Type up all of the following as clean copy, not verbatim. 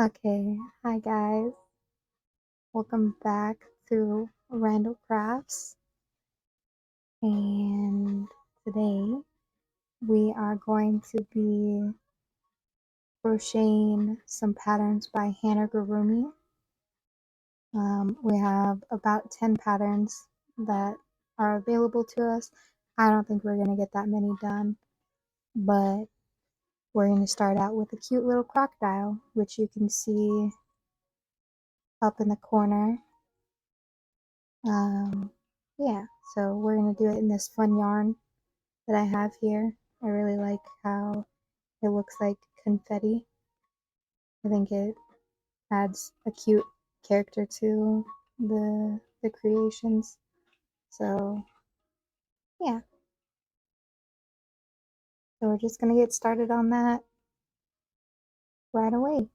Okay, hi guys. Welcome back to Randall Crafts. And today we are going to be crocheting some patterns by Hannah Gurumi. We have about 10 patterns that are available to us. I don't think we're going to get that many done, but we're going to start out with a cute little crocodile, which you can see up in the corner. Um, yeah, so we're gonna do it in this fun yarn that I have here. I really like how it looks like confetti. I think it adds a cute character to the creations. So yeah, so we're just gonna get started on that right away.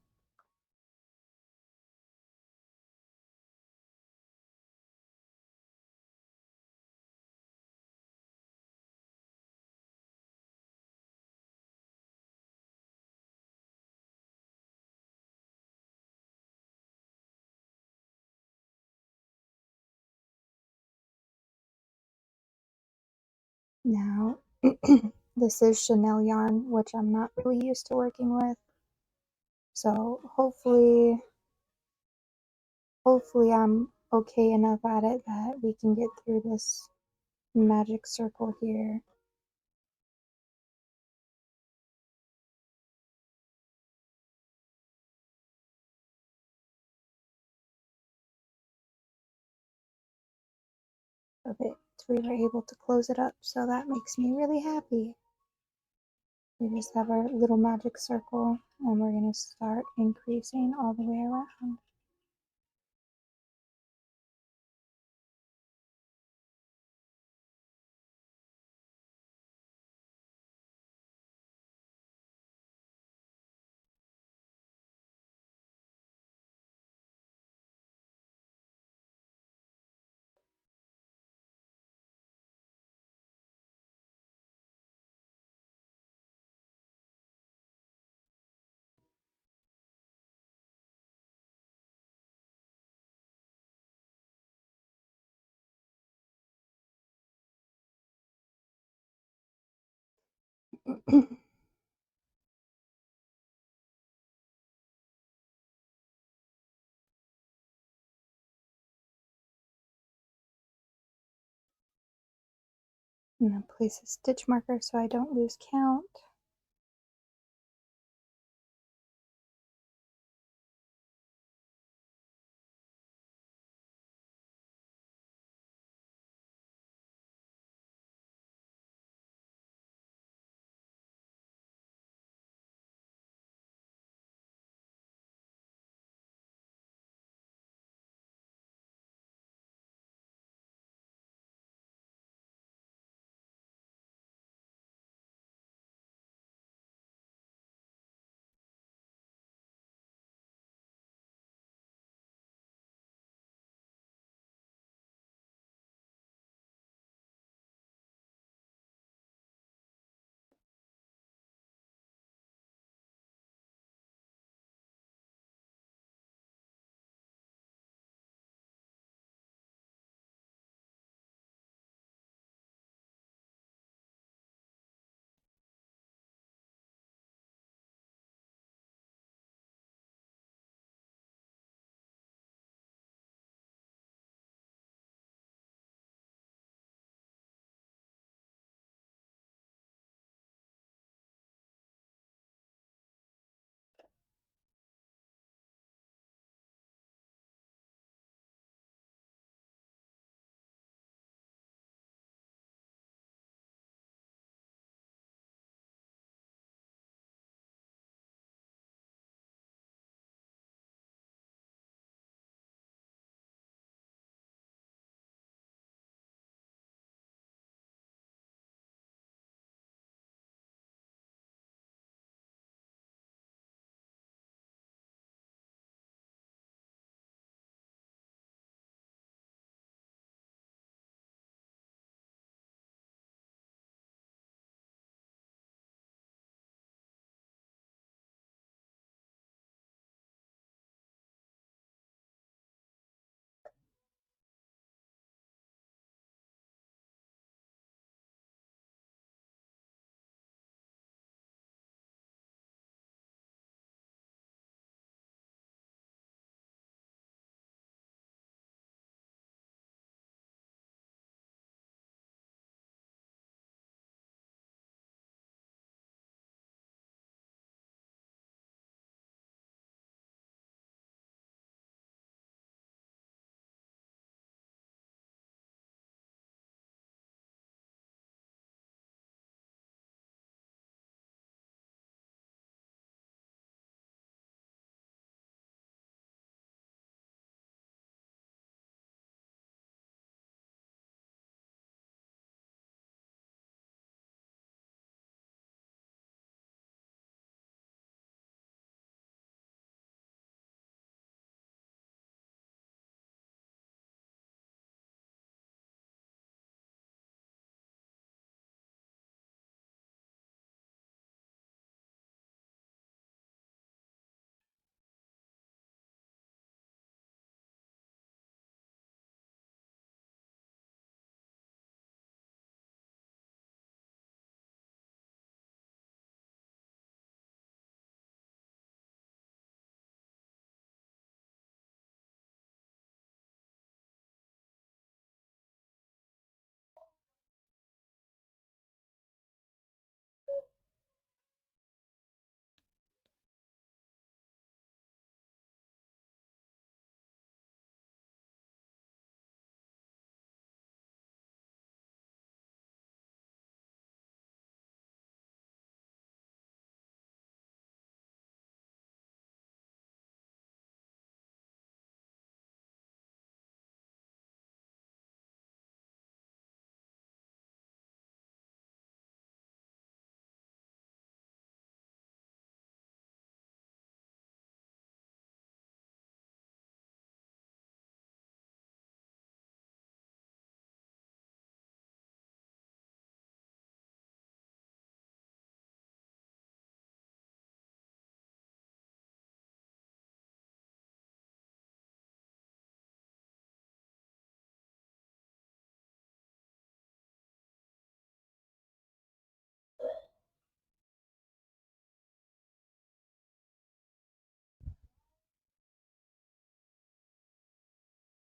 Now, this is Chanel yarn, which I'm not really used to working with. So hopefully I'm okay enough at it that we can get through this magic circle here. Of it. We were able to close it up, so that makes me really happy. We just have our little magic circle, and we're going to start increasing all the way around. I'm going to place a stitch marker so I don't lose count.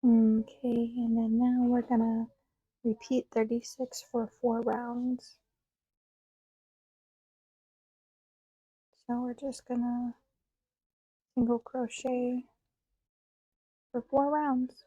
Okay, and then now we're gonna repeat 36 for 4 rounds. So we're just gonna single crochet for 4 rounds.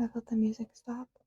I thought the music stopped.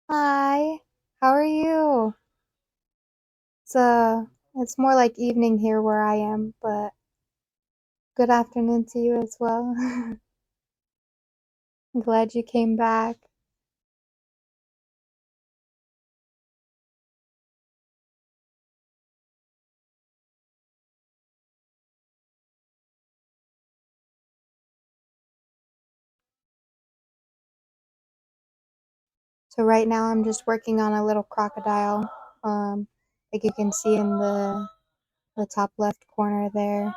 Hi, how are you? It's more like evening here where I am, but good afternoon to you as well. I'm glad you came back. So right now I'm just working on a little crocodile. Like you can see in the top left corner there.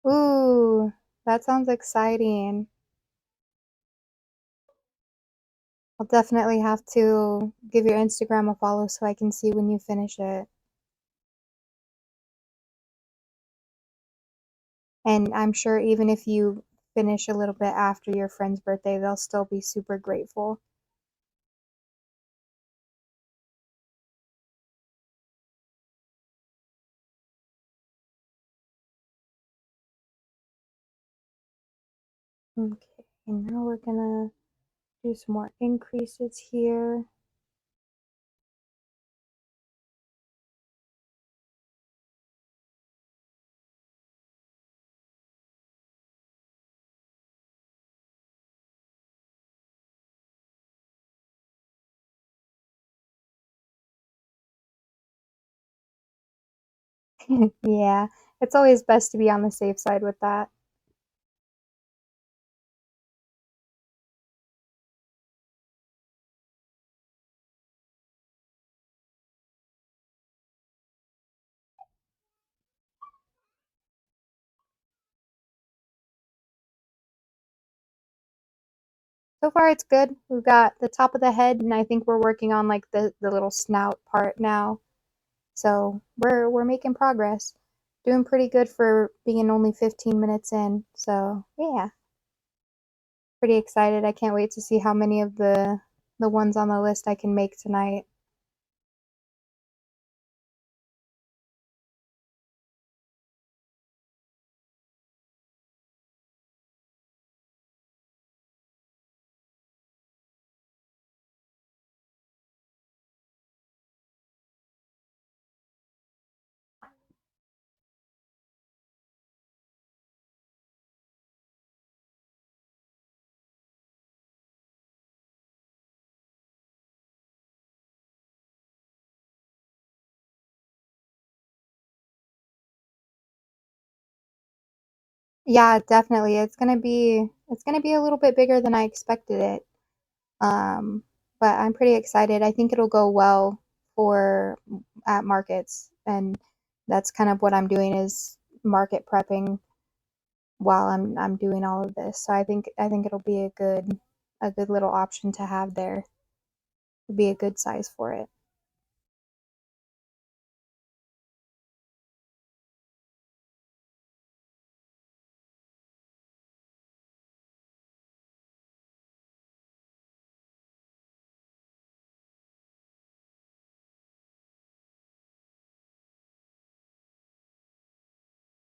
Ooh, that sounds exciting. I'll definitely have to give your Instagram a follow so I can see when you finish it. And I'm sure even if you finish a little bit after your friend's birthday, they'll still be super grateful. Okay, and now we're gonna do some more increases here. Yeah, it's always best to be on the safe side with that. So far it's good. We've got the top of the head and I think we're working on like the little snout part now. So we're making progress. Doing pretty good for being only 15 minutes in. So yeah, pretty excited. I can't wait to see how many of the ones on the list I can make tonight. Yeah, definitely. It's gonna be a little bit bigger than I expected it. Um, but I'm pretty excited. I think it'll go well for at markets, and that's kind of what I'm doing is market prepping while I'm doing all of this. So I think it'll be a good little option to have there. It'll be a good size for it.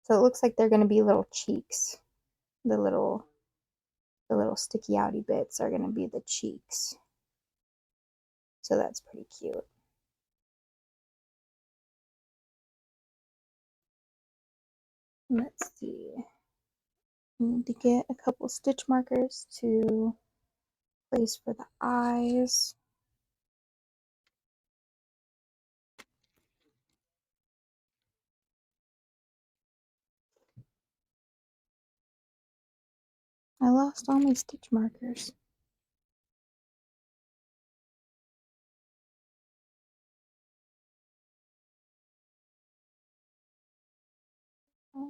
So it looks like they're going to be little cheeks. The little the little sticky outy bits are going to be the cheeks. So that's pretty cute. Let's see. I need to get a couple stitch markers to place for the eyes. I lost all my stitch markers. Uh,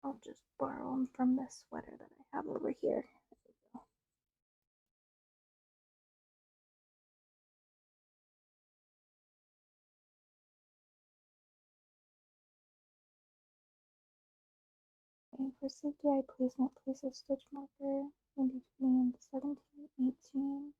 I'll just borrow them from this sweater that I have over here. And for safety, I place a stitch marker in between 17 and 18.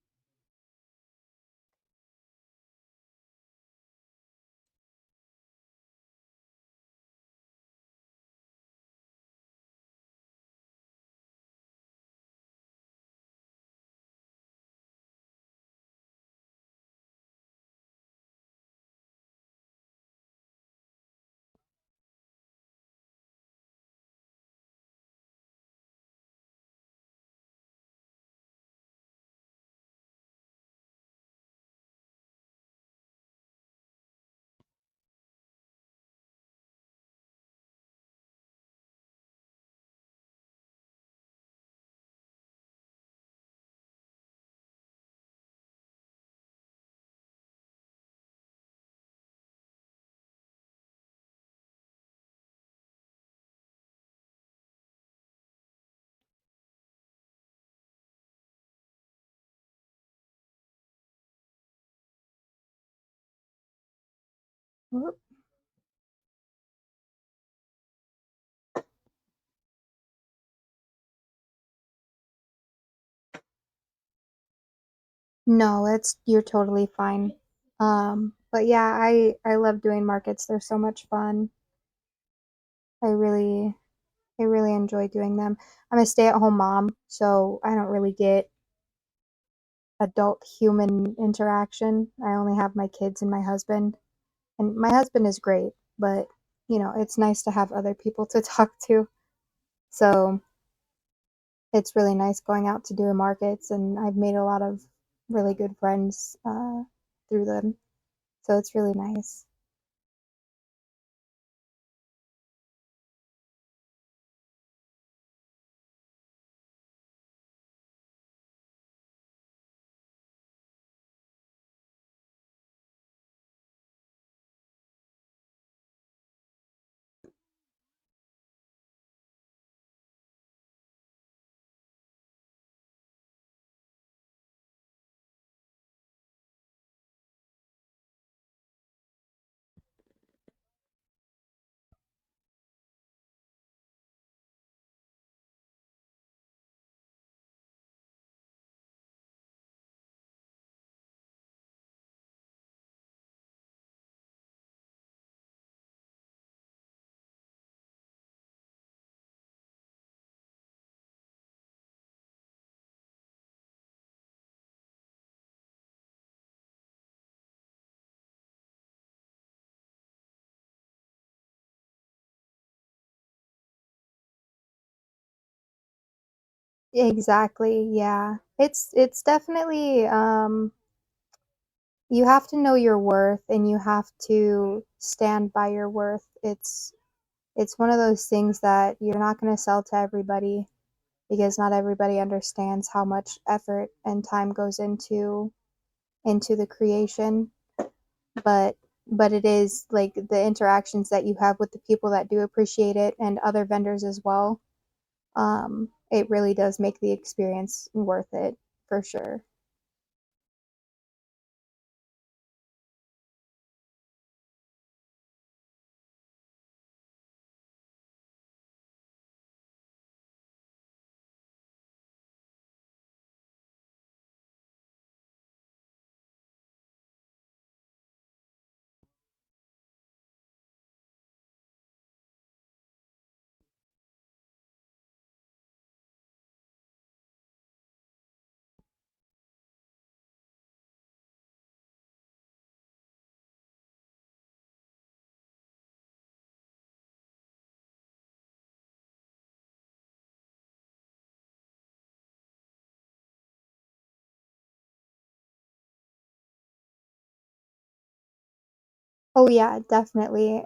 Whoop. No, it's you're totally fine. But yeah, I love doing markets. They're so much fun. I really I really enjoy doing them. I'm a stay-at-home mom, so I don't really get adult human interaction. I only have my kids and my husband. And my husband is great, but it's nice to have other people to talk to. So it's really nice going out to do markets, and I've made a lot of really good friends through them. So it's really nice. Exactly. Yeah. It's definitely you have to know your worth and you have to stand by your worth. It's one of those things that you're not going to sell to everybody because not everybody understands how much effort and time goes into the creation, but it is like the interactions that you have with the people that do appreciate it and other vendors as well. It really does make the experience worth it for sure. Oh yeah, definitely.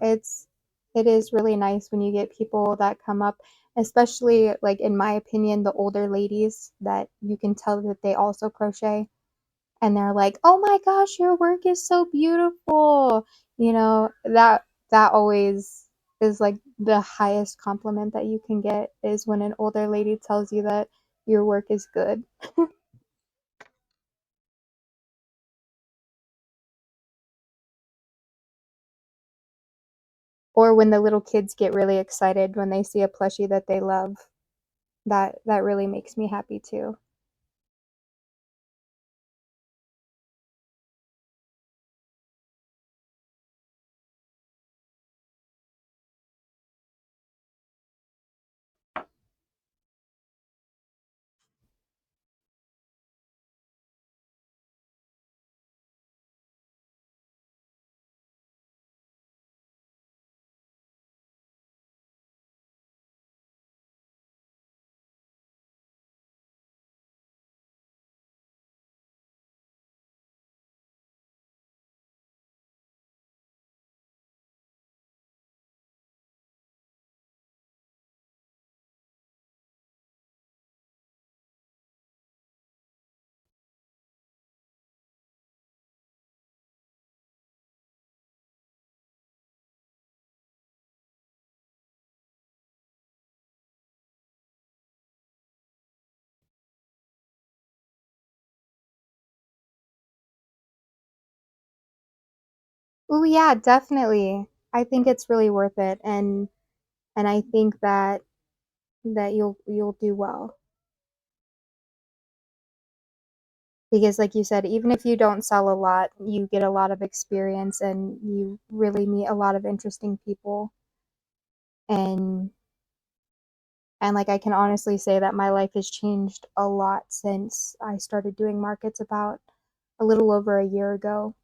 It is really nice when you get people that come up, especially like in my opinion, the older ladies that you can tell that they also crochet and they're like, "Oh my gosh, your work is so beautiful." That always is like the highest compliment that you can get is when an older lady tells you that your work is good. Or when the little kids get really excited when they see a plushie that they love. That really makes me happy too. Oh yeah, definitely. I think it's really worth it, and I think that you'll do well. Because like you said, even if you don't sell a lot, you get a lot of experience and you really meet a lot of interesting people. And like I can honestly say that my life has changed a lot since I started doing markets about a little over a year ago.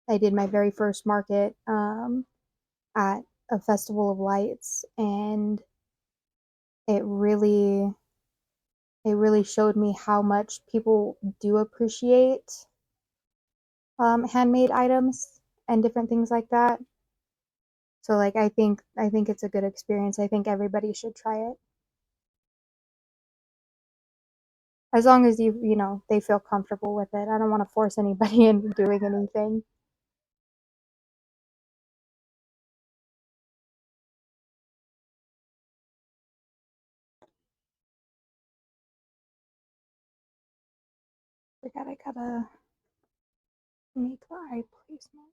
I did my very first market at a festival of lights, and it really it really showed me how much people do appreciate handmade items and different things like that. So like I think it's a good experience. I think everybody should try it. As long as they feel comfortable with it. I don't want to force anybody into doing anything. I gotta make the eye placement.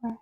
Right.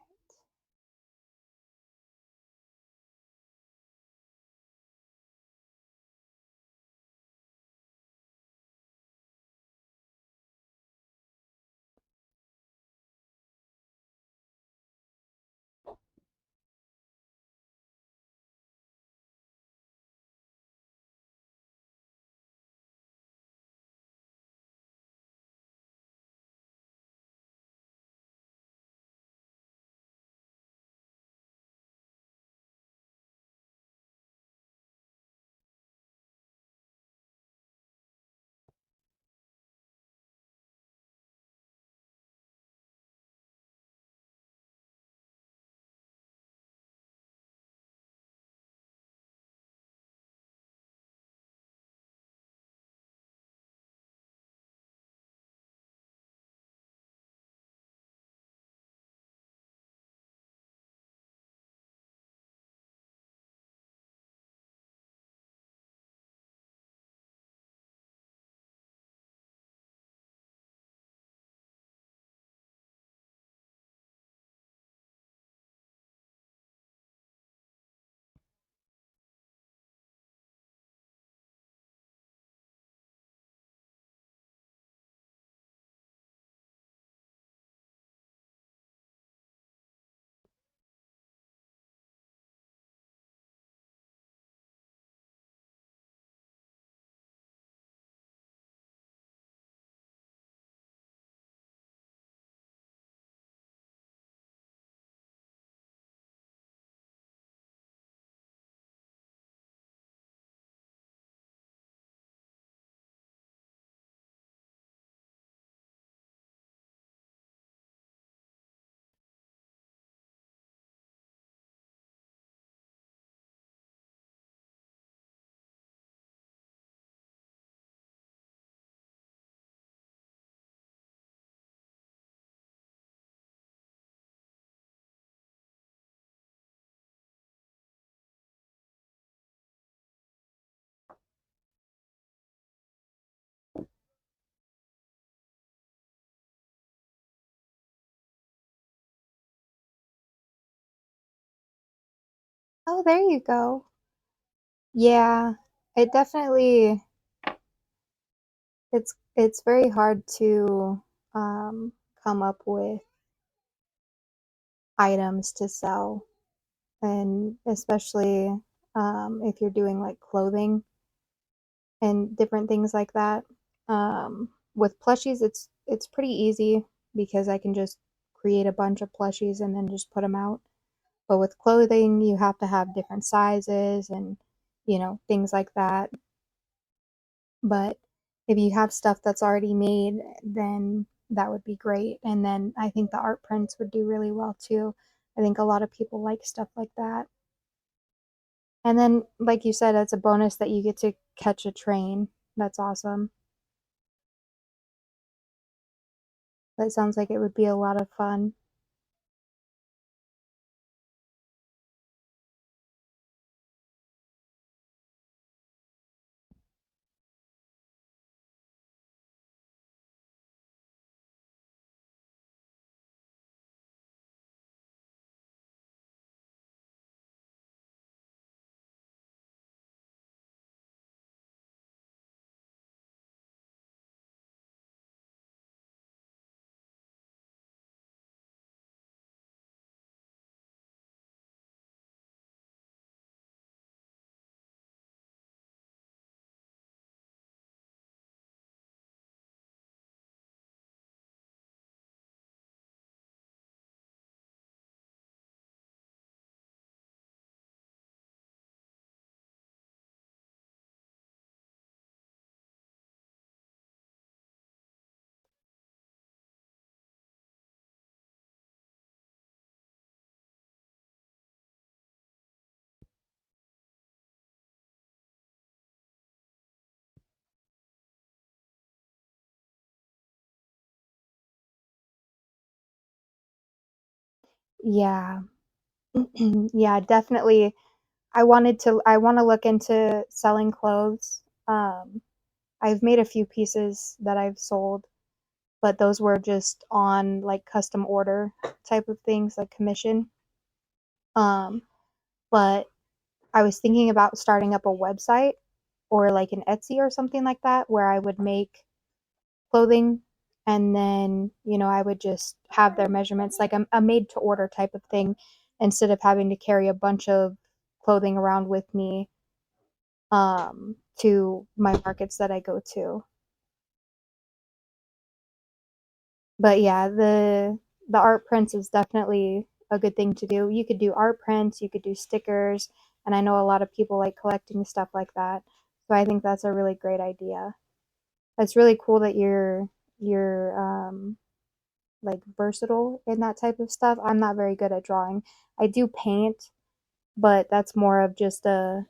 Oh, there you go. Yeah, it definitely it's very hard to come up with items to sell, and especially if you're doing like clothing and different things like that. With plushies, it's pretty easy because I can just create a bunch of plushies and then just put them out. But with clothing, you have to have different sizes and, things like that. But if you have stuff that's already made, then that would be great. And then I think the art prints would do really well too. I think a lot of people like stuff like that. And then, like you said, it's a bonus that you get to catch a train. That's awesome. That sounds like it would be a lot of fun. Yeah. Yeah, definitely. I want to look into selling clothes. I've made a few pieces that I've sold, but those were just on like custom order type of things, like commission. Um, but I was thinking about starting up a website or like an Etsy or something like that where I would make clothing and then, I would just have their measurements like a made to order type of thing instead of having to carry a bunch of clothing around with me to my markets that I go to. But yeah, the art prints is definitely a good thing to do. You could do art prints, you could do stickers, and I know a lot of people like collecting stuff like that. So I think that's a really great idea. It's really cool that you're like versatile in that type of stuff. I'm not very good at drawing. I do paint, but that's more of just a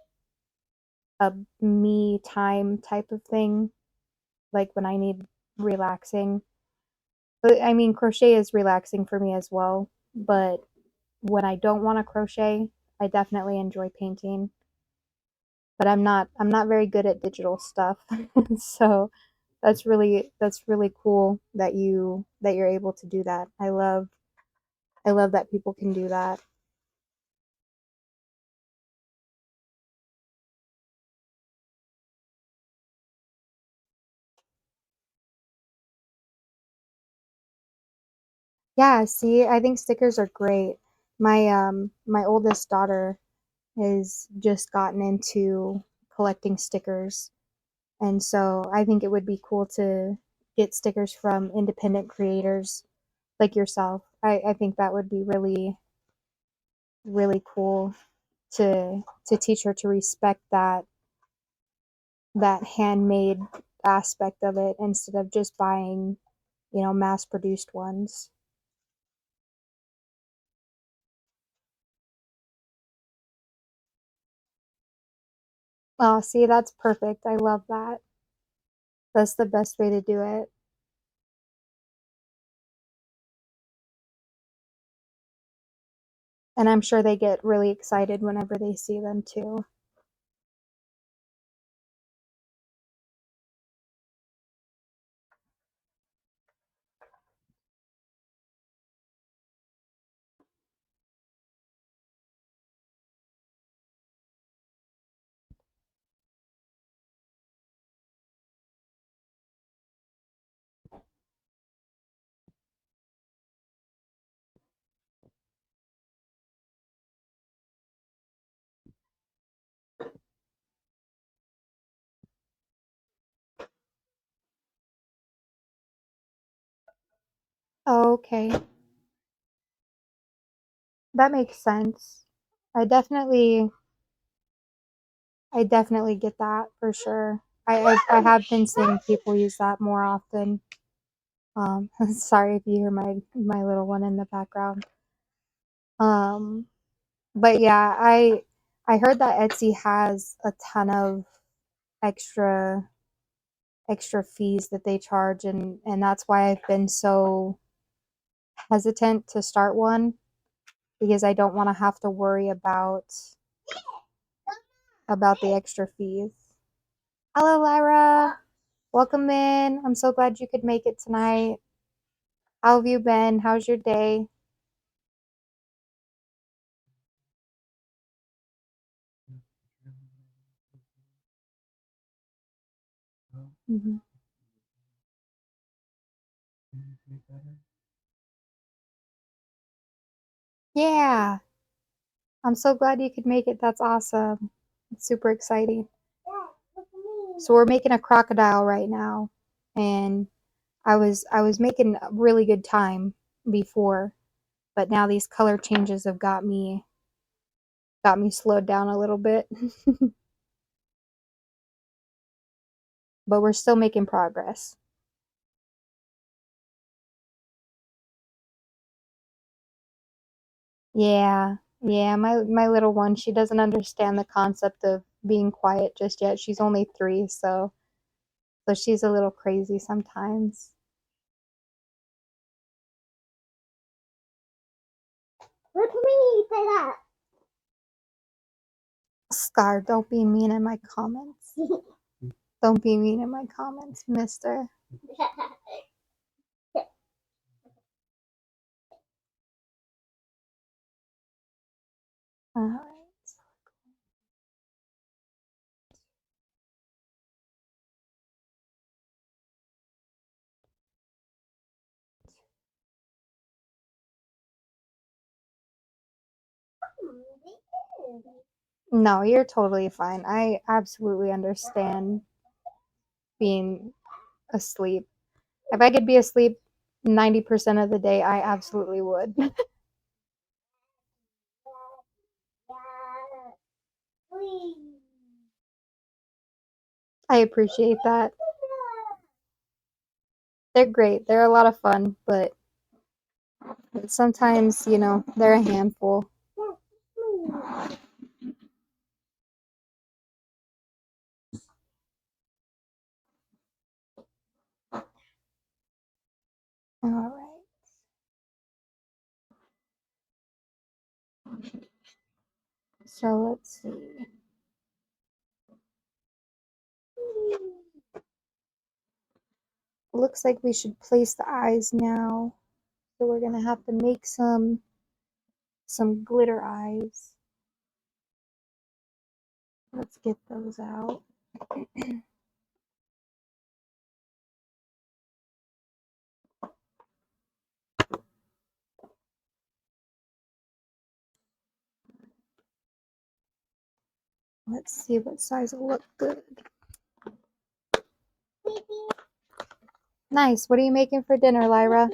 me time type of thing, like when I need relaxing. But I mean, crochet is relaxing for me as well. But when I don't want to crochet, I definitely enjoy painting. But I'm not very good at digital stuff. So that's really cool that you're able to do that. I love that people can do that. Yeah, see, I think stickers are great. My oldest daughter has just gotten into collecting stickers. And so I think it would be cool to get stickers from independent creators like yourself. I think that would be really, really cool to teach her to respect that handmade aspect of it instead of just buying, mass produced ones. Oh, see, that's perfect. I love that. That's the best way to do it. And I'm sure they get really excited whenever they see them too. Oh, okay. That makes sense. I definitely get that for sure. I have been seeing people use that more often. Sorry if you hear my little one in the background. Um, but yeah, I heard that Etsy has a ton of extra fees that they charge, and that's why I've been so hesitant to start one, because I don't want to have to worry about the extra fees. Hello, Lyra. Welcome in. I'm so glad you could make it tonight. How have you been? How's your day? Mhm. Yeah, I'm so glad you could make it. That's awesome. It's super exciting. So we're making a crocodile right now, and I was making a really good time before, but now these color changes have got me slowed down a little bit. But we're still making progress. Yeah. Yeah, my little one, she doesn't understand the concept of being quiet just yet. She's only 3, so she's a little crazy sometimes. Look at me say that. Scar, don't be mean in my comments. Don't be mean in my comments, mister. Alright. No, you're totally fine. I absolutely understand being asleep. If I could be asleep 90% of the day, I absolutely would. I appreciate that. They're great. They're a lot of fun, but sometimes, they're a handful. All right. So let's see. Looks like we should place the eyes now. So we're gonna have to make some glitter eyes. Let's get those out. Let's see what size will look good. Nice. What are you making for dinner, Lyra?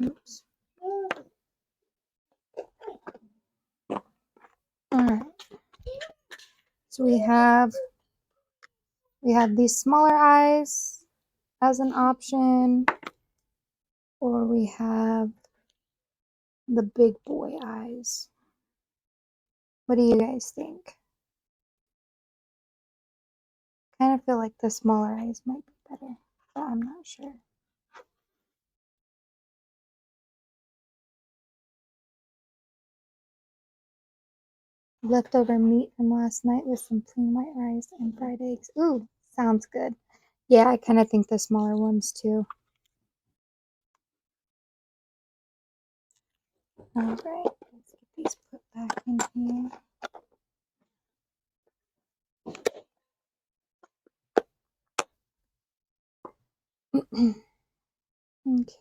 Oops. All right. So we have these smaller eyes as an option, or we have the big boy eyes. What do you guys think? Kind of feel like the smaller eyes might be better, but I'm not sure. Leftover meat from last night with some plain white rice and fried eggs. Ooh, sounds good. Yeah, I kind of think the smaller ones too. All right, let's get these put back in here. Okay.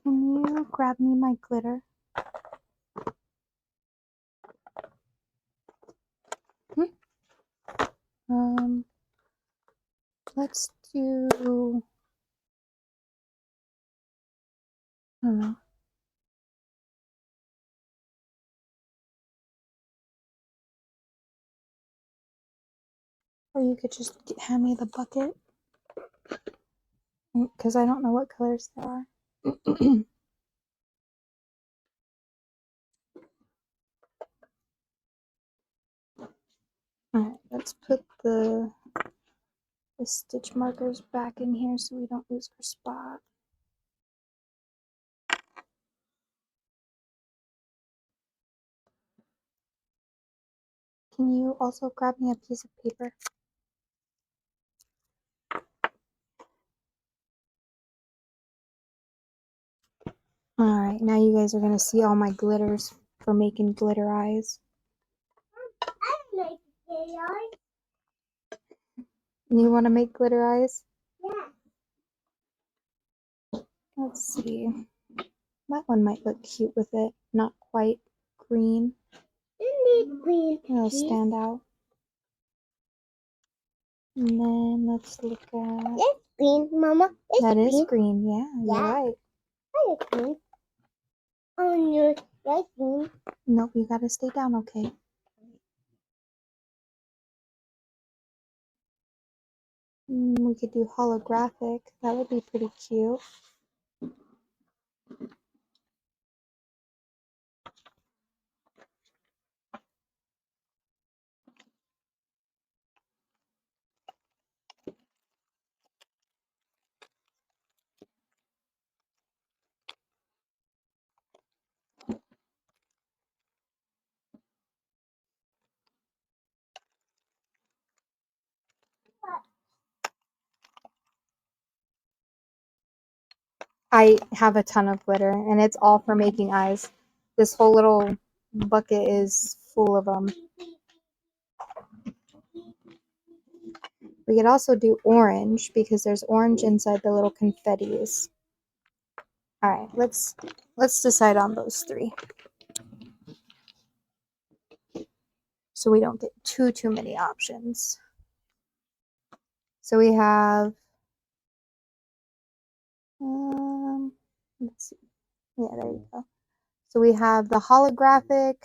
Can you grab me my glitter? Um, let's do, I don't know. Or you could just hand me the bucket, because I don't know what colors there are. Alright, let's put the stitch markers back in here so we don't lose our spot. Can you also grab me a piece of paper? Alright, now you guys are going to see all my glitters for making glitter eyes. I like glitter eyes. You want to make glitter eyes? Yeah. Let's see. That one might look cute with it. Not quite green. You need green. It'll stand out. And then let's look at... It's green, Mama. It's that green. is green, yeah, you're right. I like green. Oh, you like green. Nope, you gotta stay down, okay? We could do holographic. That would be pretty cute. I have a ton of glitter, and it's all for making eyes. This whole little bucket is full of them. We could also do orange, because there's orange inside the little confettis. Alright, let's decide on those three. So we don't get too many options. So we have, let's see. Yeah, there you go. So we have the holographic,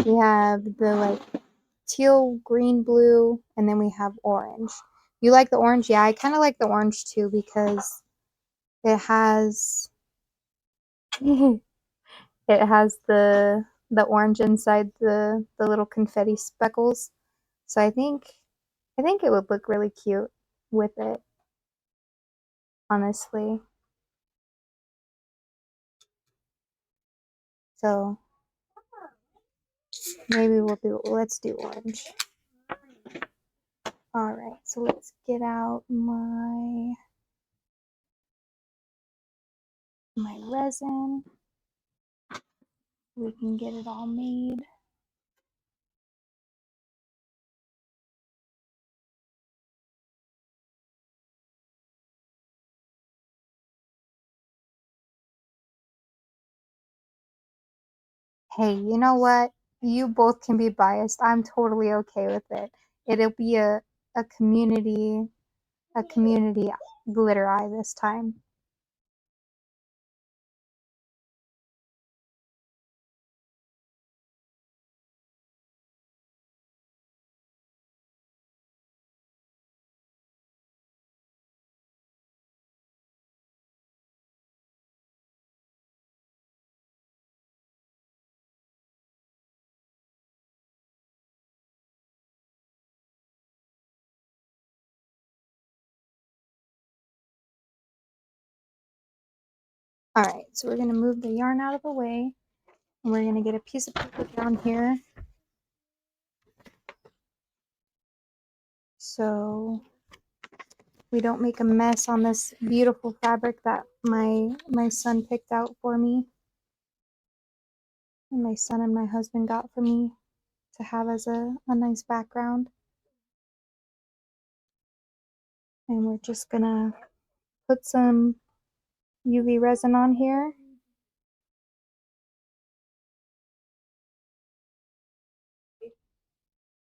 we have the like teal, green, blue, and then we have orange. You like the orange? Yeah, I kind of like the orange too because it has it has the orange inside the little confetti speckles. So I think it would look really cute with it, honestly. So maybe let's do orange. All right, so let's get out my resin. We can get it all made. Hey, you know what? You both can be biased. I'm totally okay with it. It'll be a community glitter eye this time. Alright, so we're going to move the yarn out of the way, and we're going to get a piece of paper down here. So we don't make a mess on this beautiful fabric that my son picked out for me. And my son and my husband got for me to have as a nice background. And we're just gonna put some UV resin on here.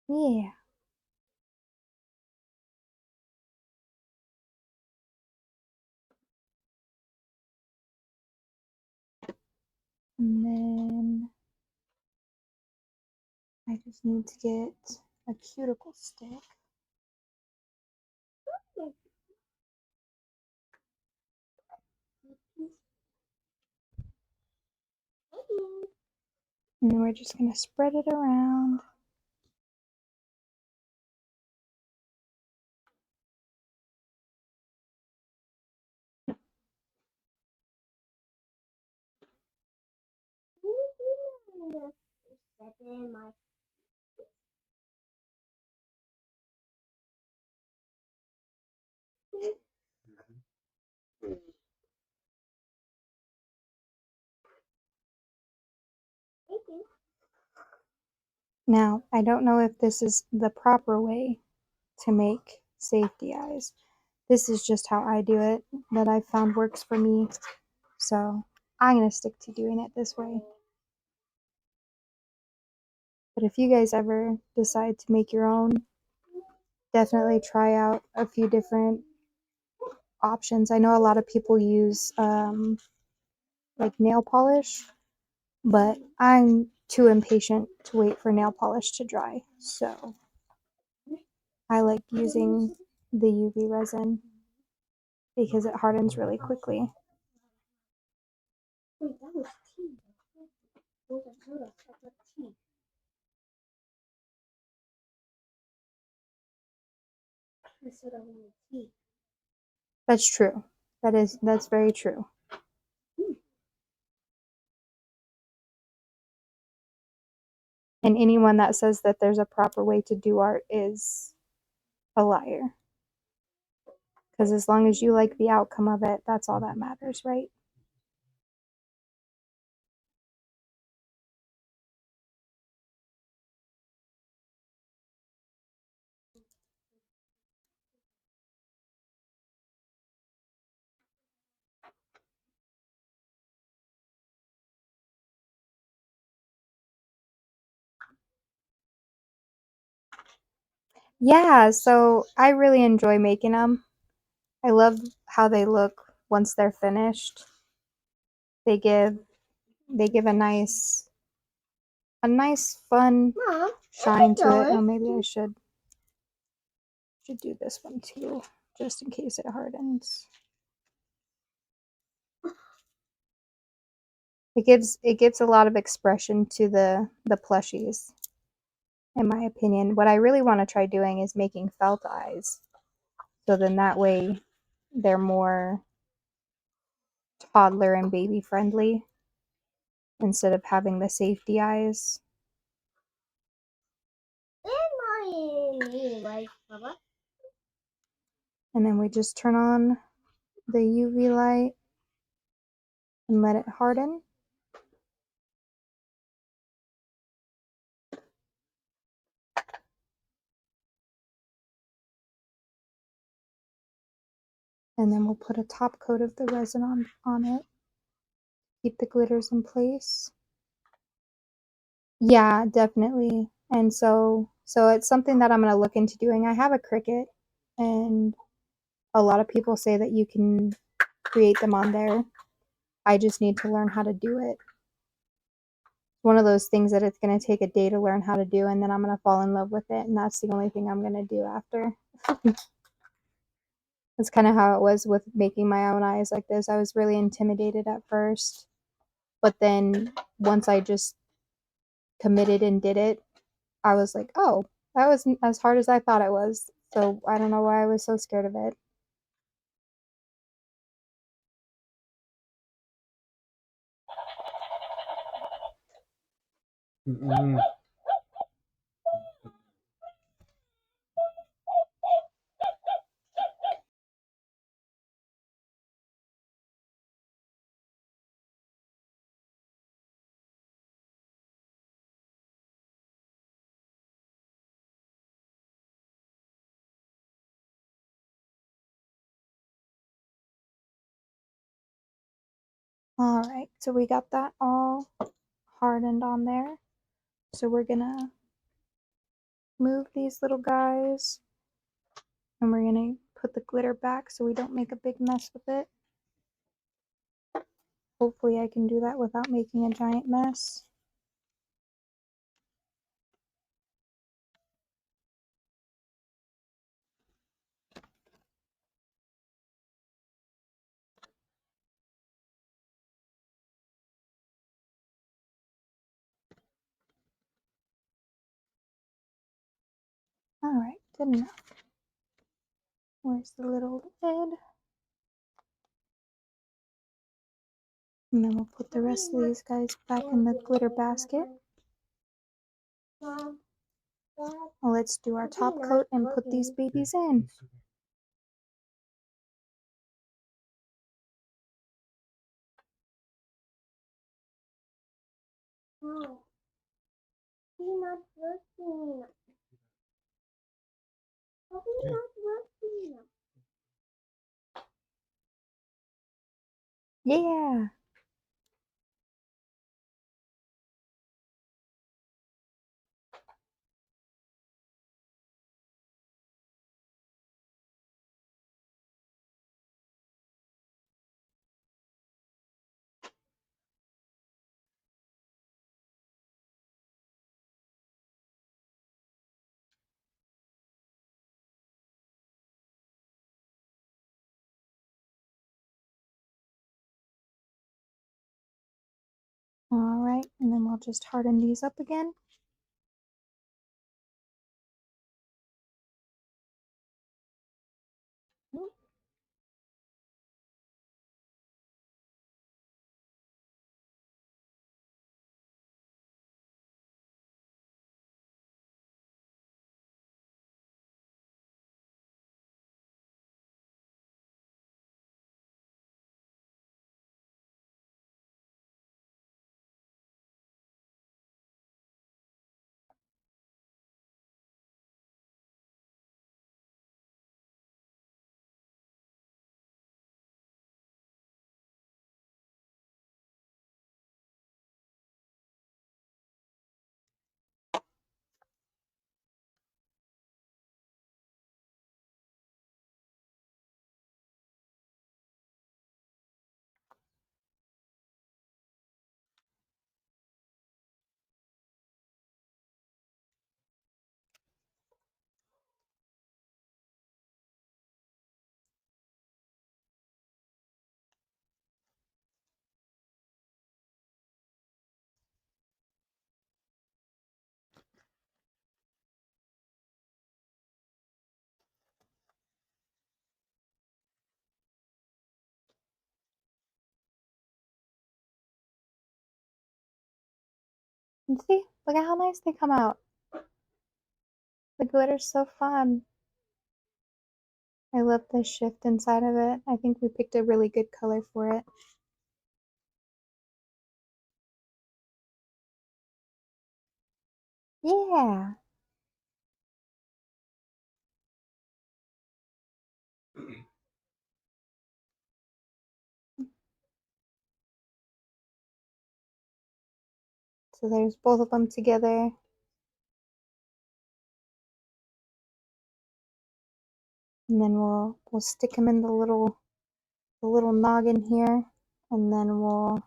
Yeah. And then I just need to get a cuticle stick. And then we're just gonna spread it around. Now, I don't know if this is the proper way to make safety eyes. This is just how I do it, that I found works for me. So I'm going to stick to doing it this way. But if you guys ever decide to make your own, definitely try out a few different options. I know a lot of people use like nail polish, but I'm too impatient to wait for nail polish to dry. So I like using the UV resin because it hardens really quickly. Wait, that was tea. Tea. I said I wanted tea. That's true. That's very true. And anyone that says that there's a proper way to do art is a liar. Because as long as you like the outcome of it, that's all that matters, right? Yeah, so I really enjoy making them. I love how they look once they're finished. They give a nice fun Mom, shine to it. Oh, maybe I should do this one too, just in case it hardens. It gives a lot of expression to the plushies, in my opinion. What I really want to try doing is making felt eyes. So then that way they're more toddler and baby friendly instead of having the safety eyes. And then we just turn on the UV light and let it harden. And then we'll put a top coat of the resin on it. Keep the glitters in place. Yeah, definitely. And so it's something that I'm going to look into doing. I have a Cricut, and a lot of people say that you can create them on there. I just need to learn how to do it. One of those things that it's going to take a day to learn how to do, and then I'm going to fall in love with it, and that's the only thing I'm going to do after. That's kind of how it was with making my own eyes like this. I was really intimidated at first, but then once I just committed and did it, I was like, oh, that wasn't as hard as I thought it was. So I don't know why I was so scared of it. All right, so we got that all hardened on there. So we're gonna move these little guys and we're gonna put the glitter back so we don't make a big mess with it. Hopefully I can do that without making a giant mess. All right, good enough. Where's the little lid? And then we'll put the rest of these guys back in the glitter basket. Well, let's do our top coat and put these babies in. No, he's not working. He's not working. Yeah. All right, and then we'll just harden these up again. And see, look at how nice they come out. The glitter's so fun. I love the shift inside of it. I think we picked a really good color for it. Yeah. So there's both of them together. And then we'll stick them in the little noggin here, and then we'll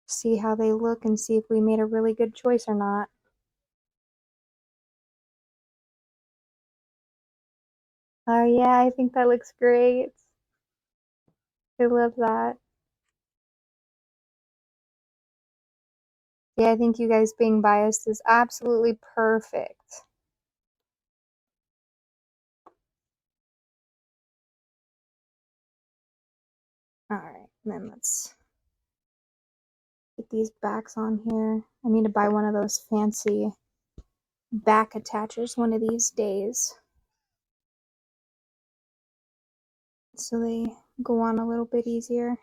see how they look and see if we made a really good choice or not. Oh yeah, I think that looks great. I love that. Yeah, I think you guys being biased is absolutely perfect. All right, and then let's Get these backs on here. I need to buy one of those fancy back attachers one of these days, so they go on a little bit easier.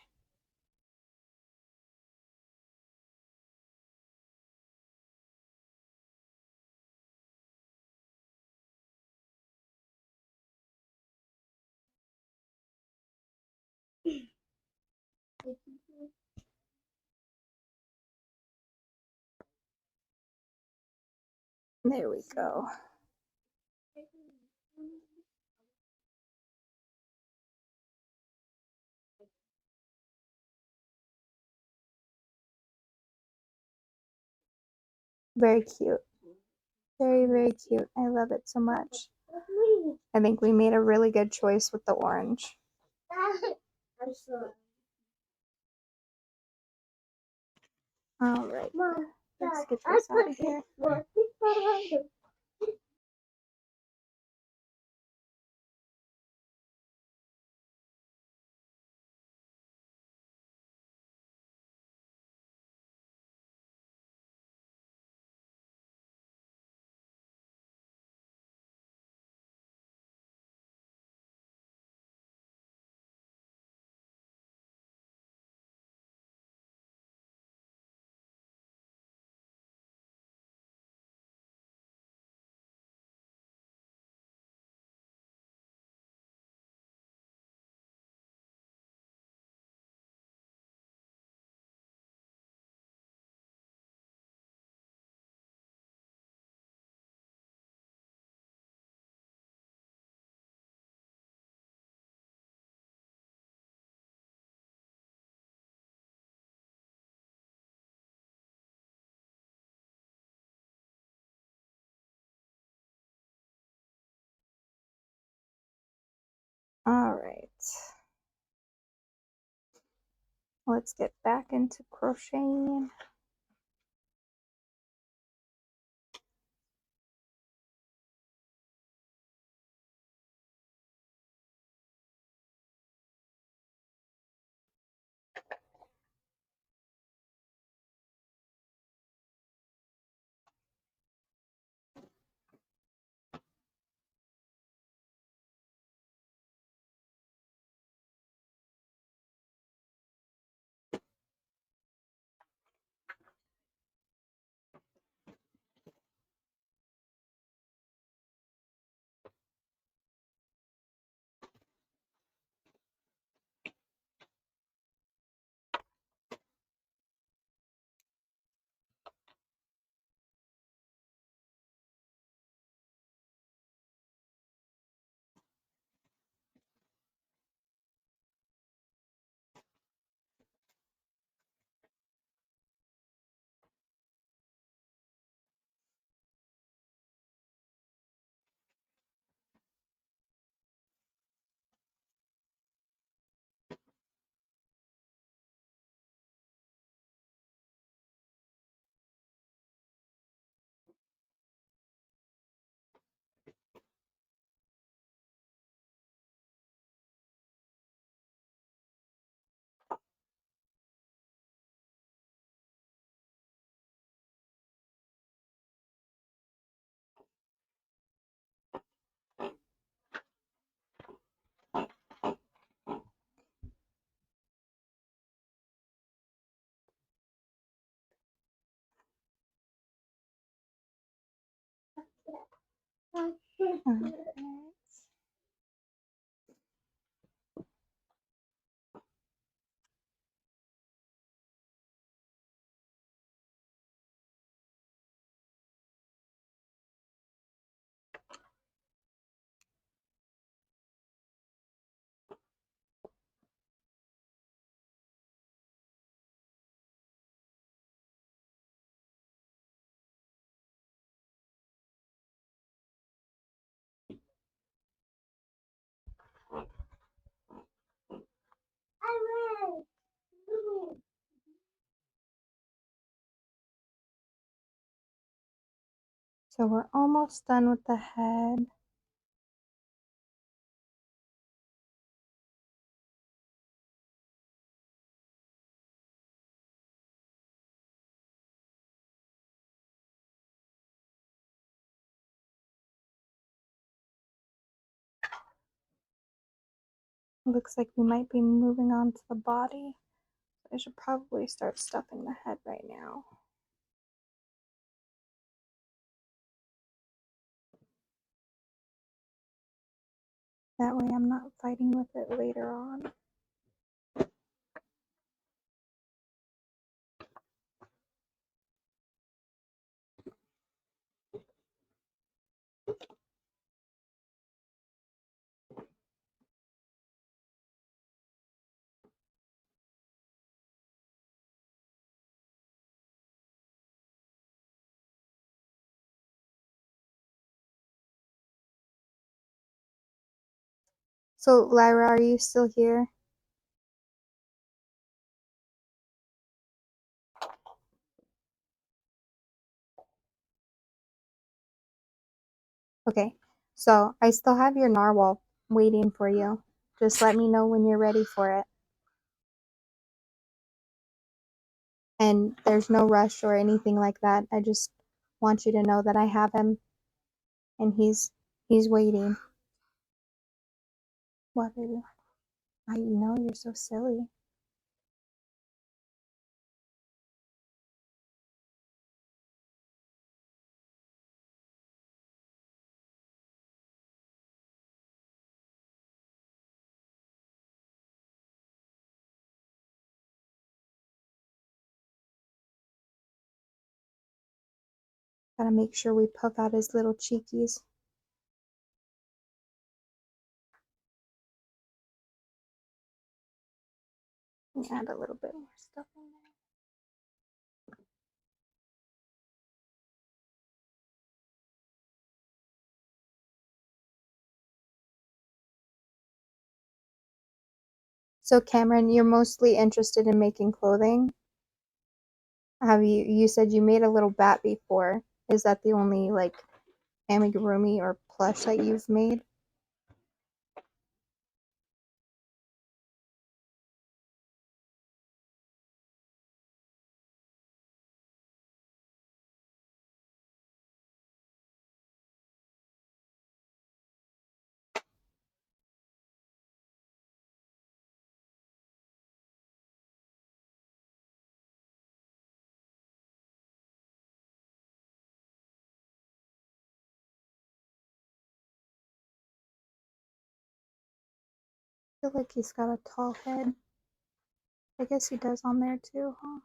There we go. Very cute. Very, very cute. I love it so much. I think we made a really good choice with the orange. Alright, let's get this out of here. Alright. Let's get back into crocheting. Alright. So we're almost done with the head. looks like we might be moving on to the body. I should probably start stuffing the head right now. That way I'm not fighting with it later on. So, Lyra, are you still here? Okay, so I still have your narwhal waiting for you. Just let me know when you're ready for it. And there's no rush or anything like that. I just want you to know that I have him and he's waiting. What, baby? I know you're so silly. Gotta make sure we puff out his little cheekies. Add a little bit more stuff in there. So Cameron, you're mostly interested in making clothing. You said you made a little bat before. Is that the only like amigurumi or plush that you've made? I feel like he's got a tall head. I guess he does on there too, huh?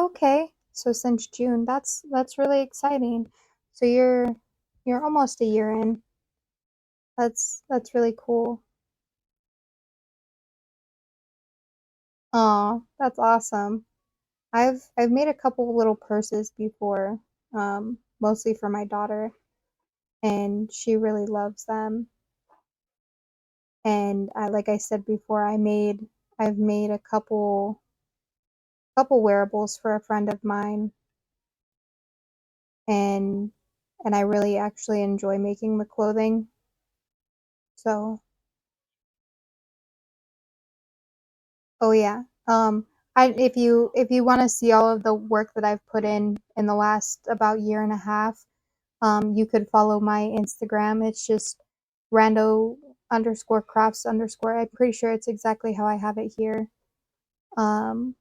Okay, so since June, that's really exciting. So you're almost a year in. That's really cool. Oh, that's awesome. I've made a couple little purses before, mostly for my daughter, and she really loves them. And like I said before, I've made a couple wearables for a friend of mine, and I really actually enjoy making the clothing. So, oh yeah. I if you want to see all of the work that I've put in the last about year and a half, you could follow my Instagram. It's just rando underscore crafts underscore. I'm pretty sure it's exactly how I have it here. Um,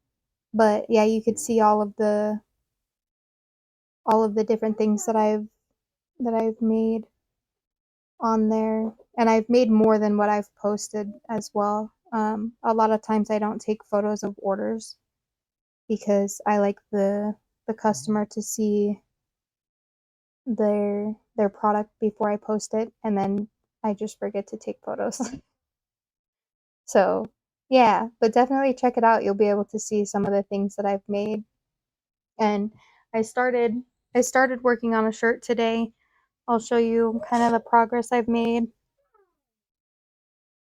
but yeah, you could see all of the different things that I've made on there, and I've made more than what I've posted as well. A lot of times I don't take photos of orders because I like the customer to see their product before I post it, and then I just forget to take photos. So, yeah, but definitely check it out. You'll be able to see some of the things that I've made. And I started I started working on a shirt today. I'll show you kind of the progress I've made.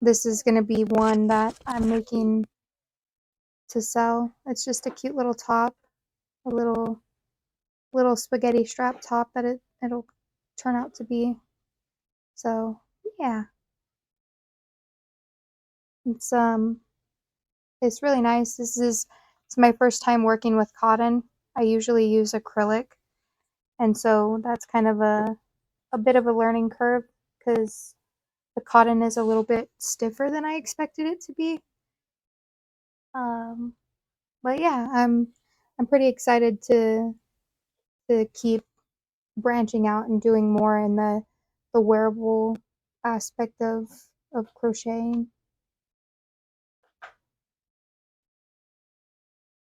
This is going to be one that I'm making to sell. It's just a cute little top, a little spaghetti strap top that it'll turn out to be. So yeah, it's it's really nice. It's my first time working with cotton. I usually use acrylic, and so that's kind of a bit of a learning curve because the cotton is a little bit stiffer than I expected it to be. Um, but yeah, I'm pretty excited to keep branching out and doing more in the wearable aspect of crocheting.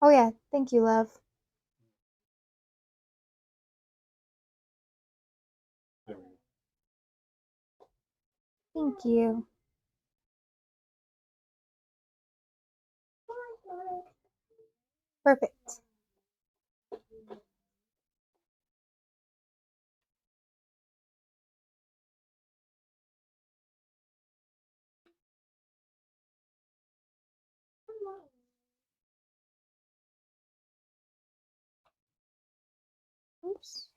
Oh yeah, thank you, love. Thank you. Perfect. Oops.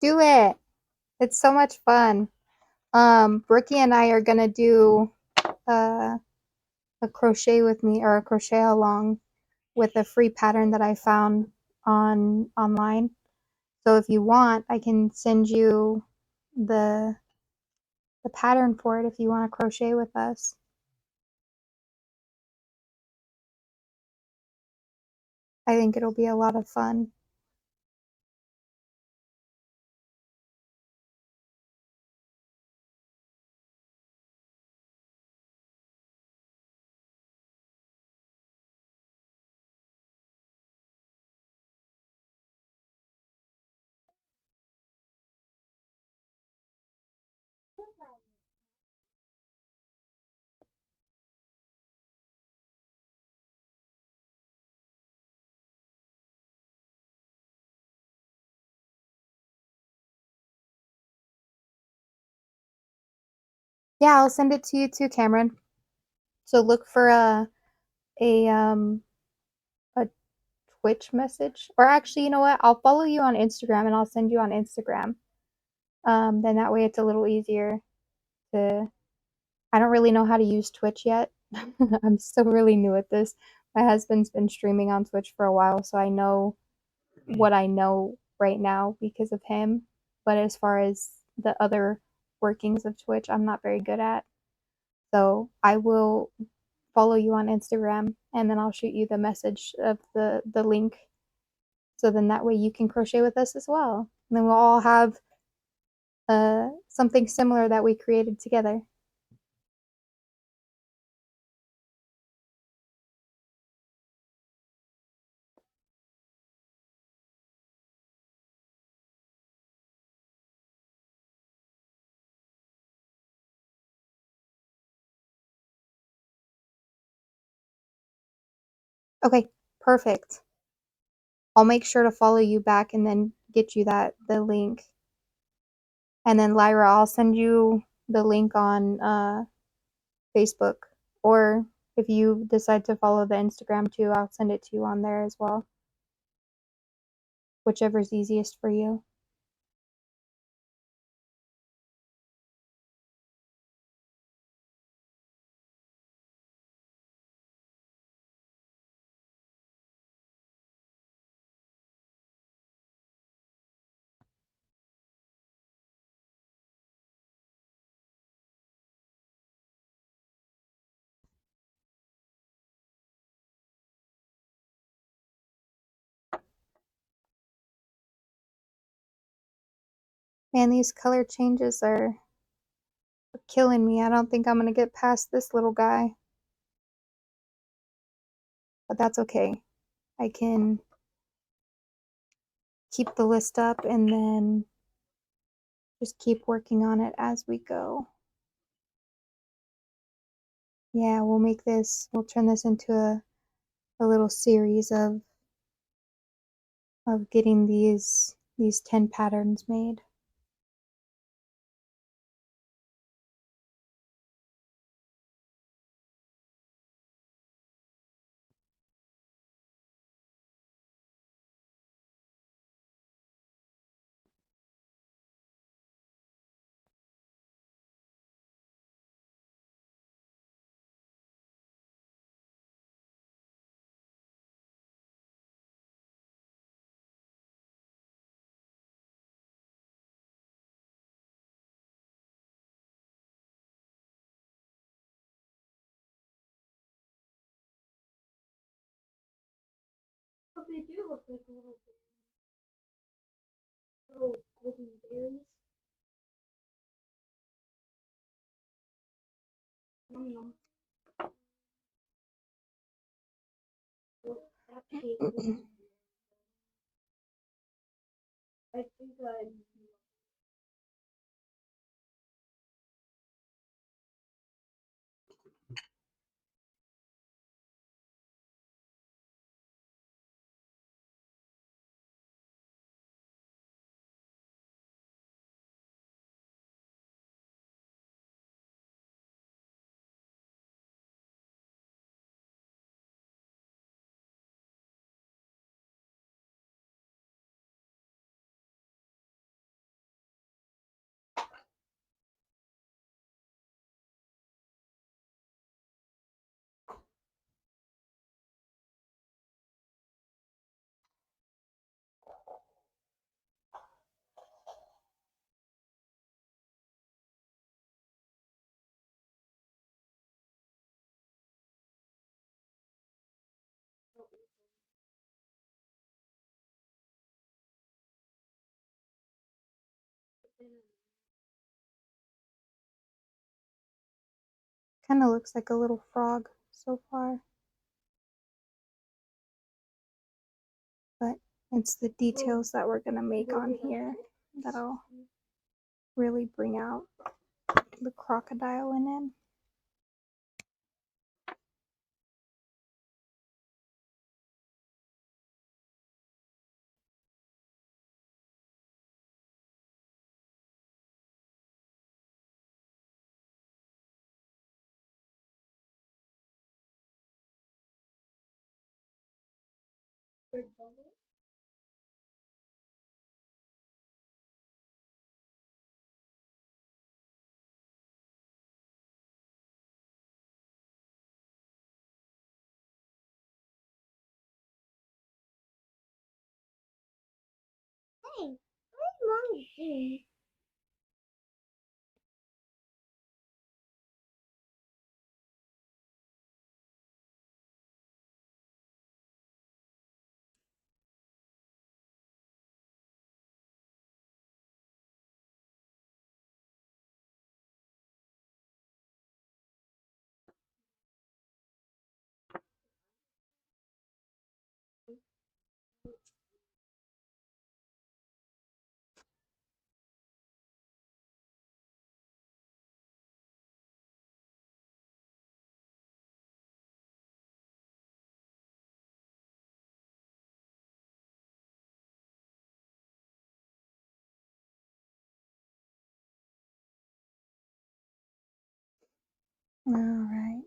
Do it. It's so much fun. Brookie and I are gonna do uh, a crochet with me or a crochet along with a free pattern that I found online. So if you want, I can send you the the pattern for it if you want to crochet with us. I think it'll be a lot of fun. Yeah, I'll send it to you too, Cameron. So look for a a Twitch message, or actually, you know what? I'll follow you on Instagram and I'll send you on Instagram. Then that way it's a little easier to. I don't really know how to use Twitch yet. I'm still really new at this. My husband's been streaming on Twitch for a while, so I know what I know right now because of him. But as far as the other workings of Twitch, I'm not very good at. So I will follow you on Instagram and then I'll shoot you the message of the link. So then that way you can crochet with us as well. And then we'll all have something similar that we created together. Okay, perfect. I'll make sure to follow you back and then get you the link. And then Lyra, I'll send you the link on Facebook, or if you decide to follow the Instagram too, I'll send it to you on there as well. Whichever's easiest for you. Man, these color changes are killing me. I don't think I'm gonna get past this little guy, but that's okay. I can keep the list up and then just keep working on it as we go. Yeah, we'll turn this into a little series of getting these 10 patterns made. But they do look like little golden berries. Yum yum. That cake. I think Kind of looks like a little frog so far, but it's the details that we're gonna make on here that'll really bring out the crocodile in him. hey, what's wrong with you? All right.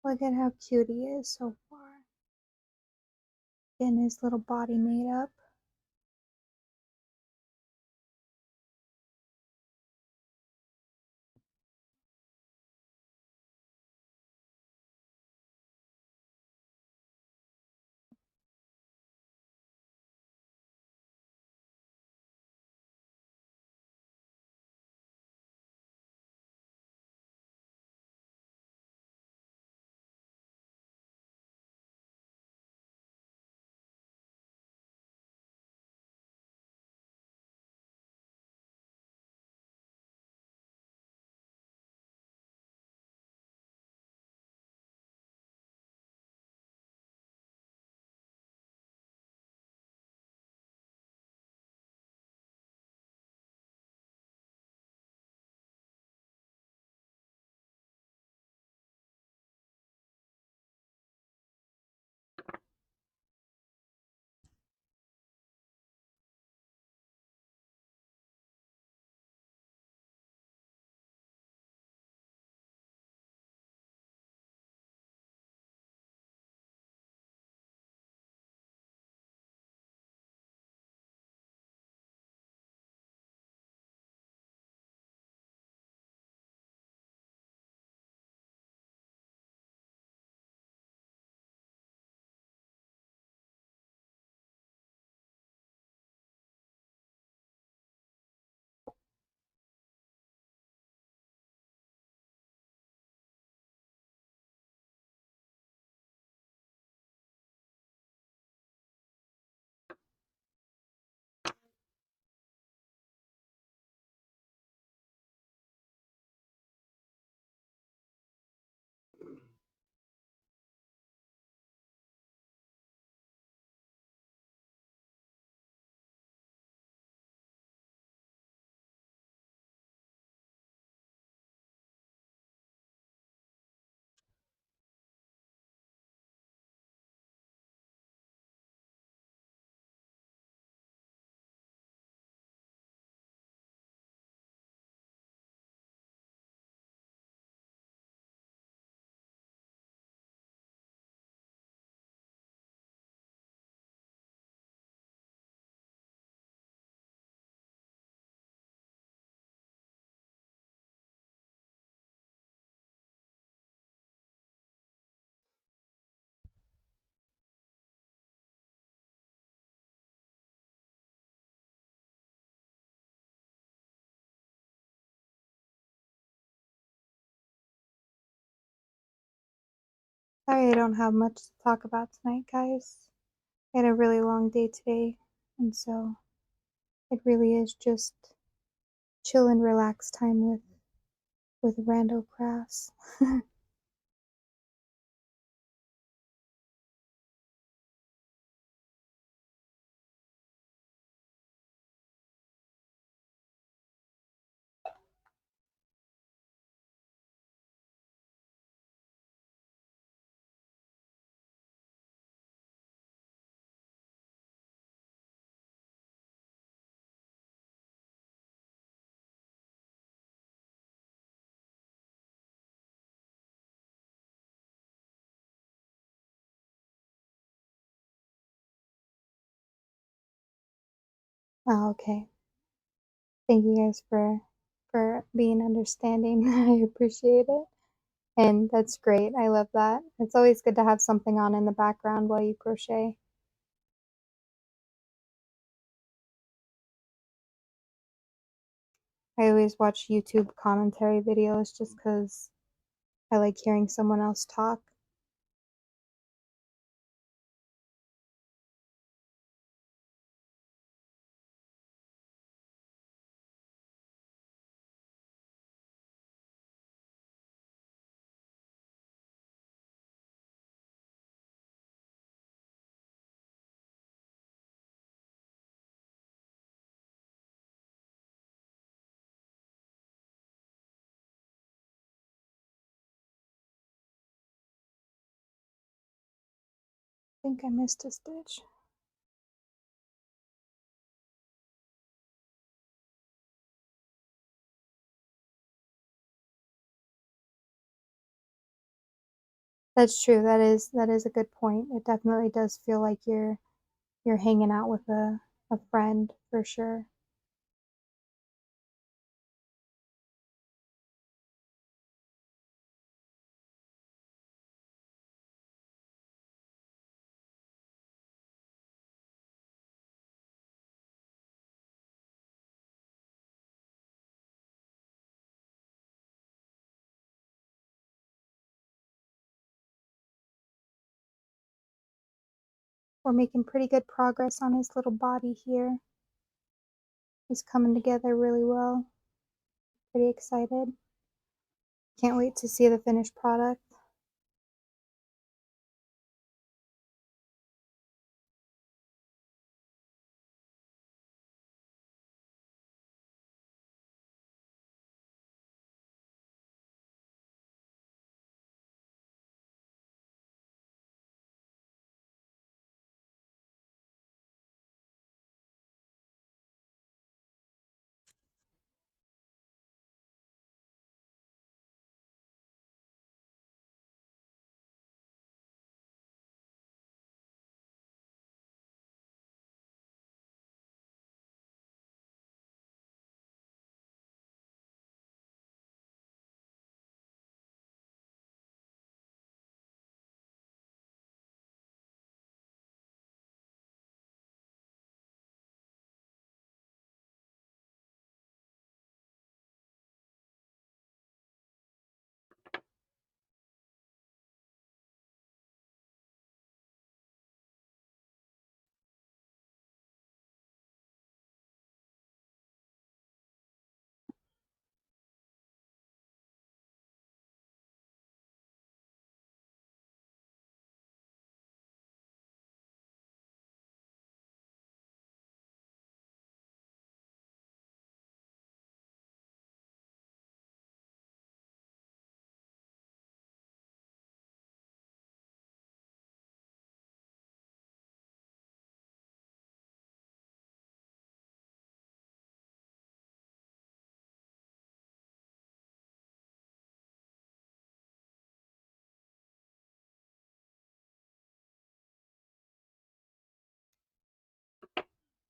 Look at how cute he is so far. Getting his little body made up. Sorry I don't have much to talk about tonight, guys. I had a really long day today, and so it really is just chill and relax time with rando crafts. Oh, okay. Thank you guys for being understanding. I appreciate it. And that's great. I love that. It's always good to have something on in the background while you crochet. I always watch YouTube commentary videos just because I like hearing someone else talk. I think I missed a stitch. That's true. That is a good point. It definitely does feel like you're hanging out with a friend for sure. We're making pretty good progress on his little body here. He's coming together really well. Pretty excited. Can't wait to see the finished product.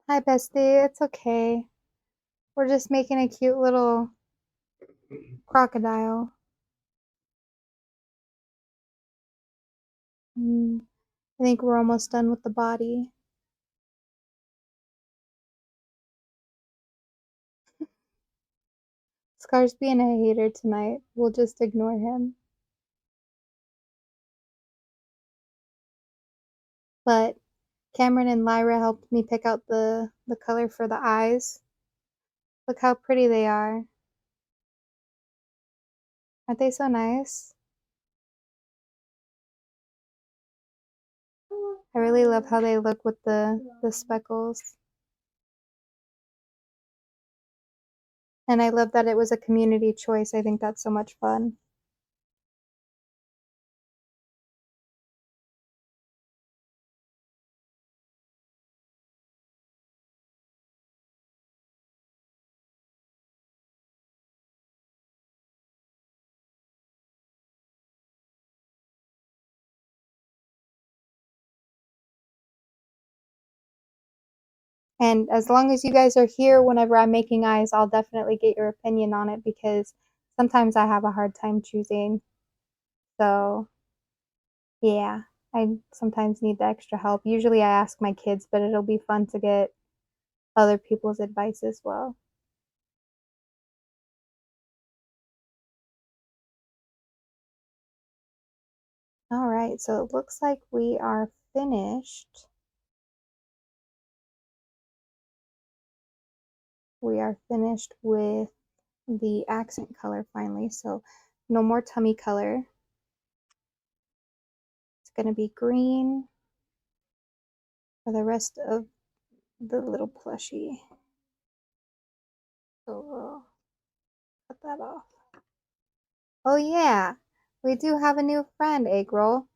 Hi, bestie. It's okay. We're just making a cute little crocodile. I think we're almost done with the body. Scar's being a hater tonight. We'll just ignore him. But Cameron and Lyra helped me pick out the color for the eyes. Look how pretty they are. Aren't they so nice? I really love how they look with the speckles. And I love that it was a community choice. I think that's so much fun. And as long as you guys are here whenever I'm making eyes, I'll definitely get your opinion on it because sometimes I have a hard time choosing. So, yeah, I sometimes need the extra help. Usually I ask my kids, but it'll be fun to get other people's advice as well. All right, so it looks like we are finished. We are finished with the accent color finally. So no more tummy color. It's going to be green for the rest of the little plushie. So we'll cut that off. Oh yeah, we do have a new friend, egg roll.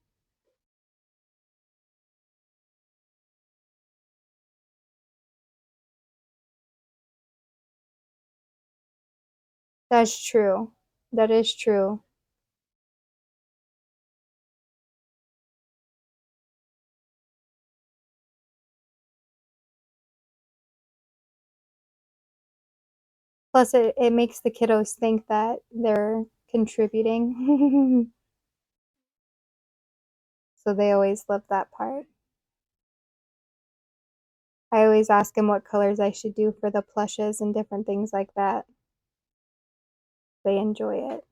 That's true. That is true. Plus, it makes the kiddos think that they're contributing. So they always love that part. I always ask them what colors I should do for the plushes and different things like that. They enjoy it.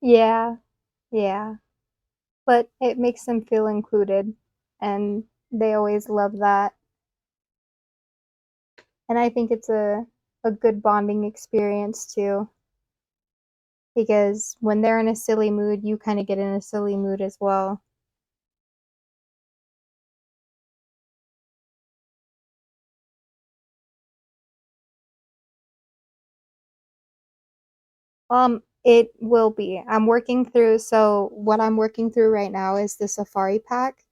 Yeah, yeah. But it makes them feel included, and they always love that. And I think it's a good bonding experience too, because when they're in a silly mood, you kind of get in a silly mood as well. It will be. I'm working through, so what I'm working through right now is the Safari pack.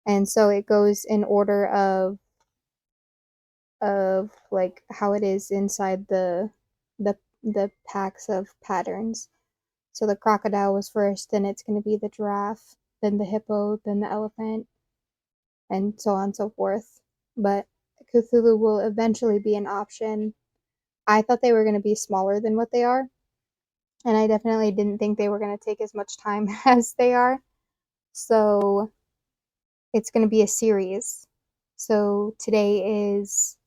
And so it goes in order of like how it is inside the packs of patterns. So the crocodile was first, then it's going to be the giraffe, then the hippo, then the elephant, and so on and so forth. But Cthulhu will eventually be an option. I thought they were going to be smaller than what they are, and I definitely didn't think they were going to take as much time as they are. So it's going to be a series. So today is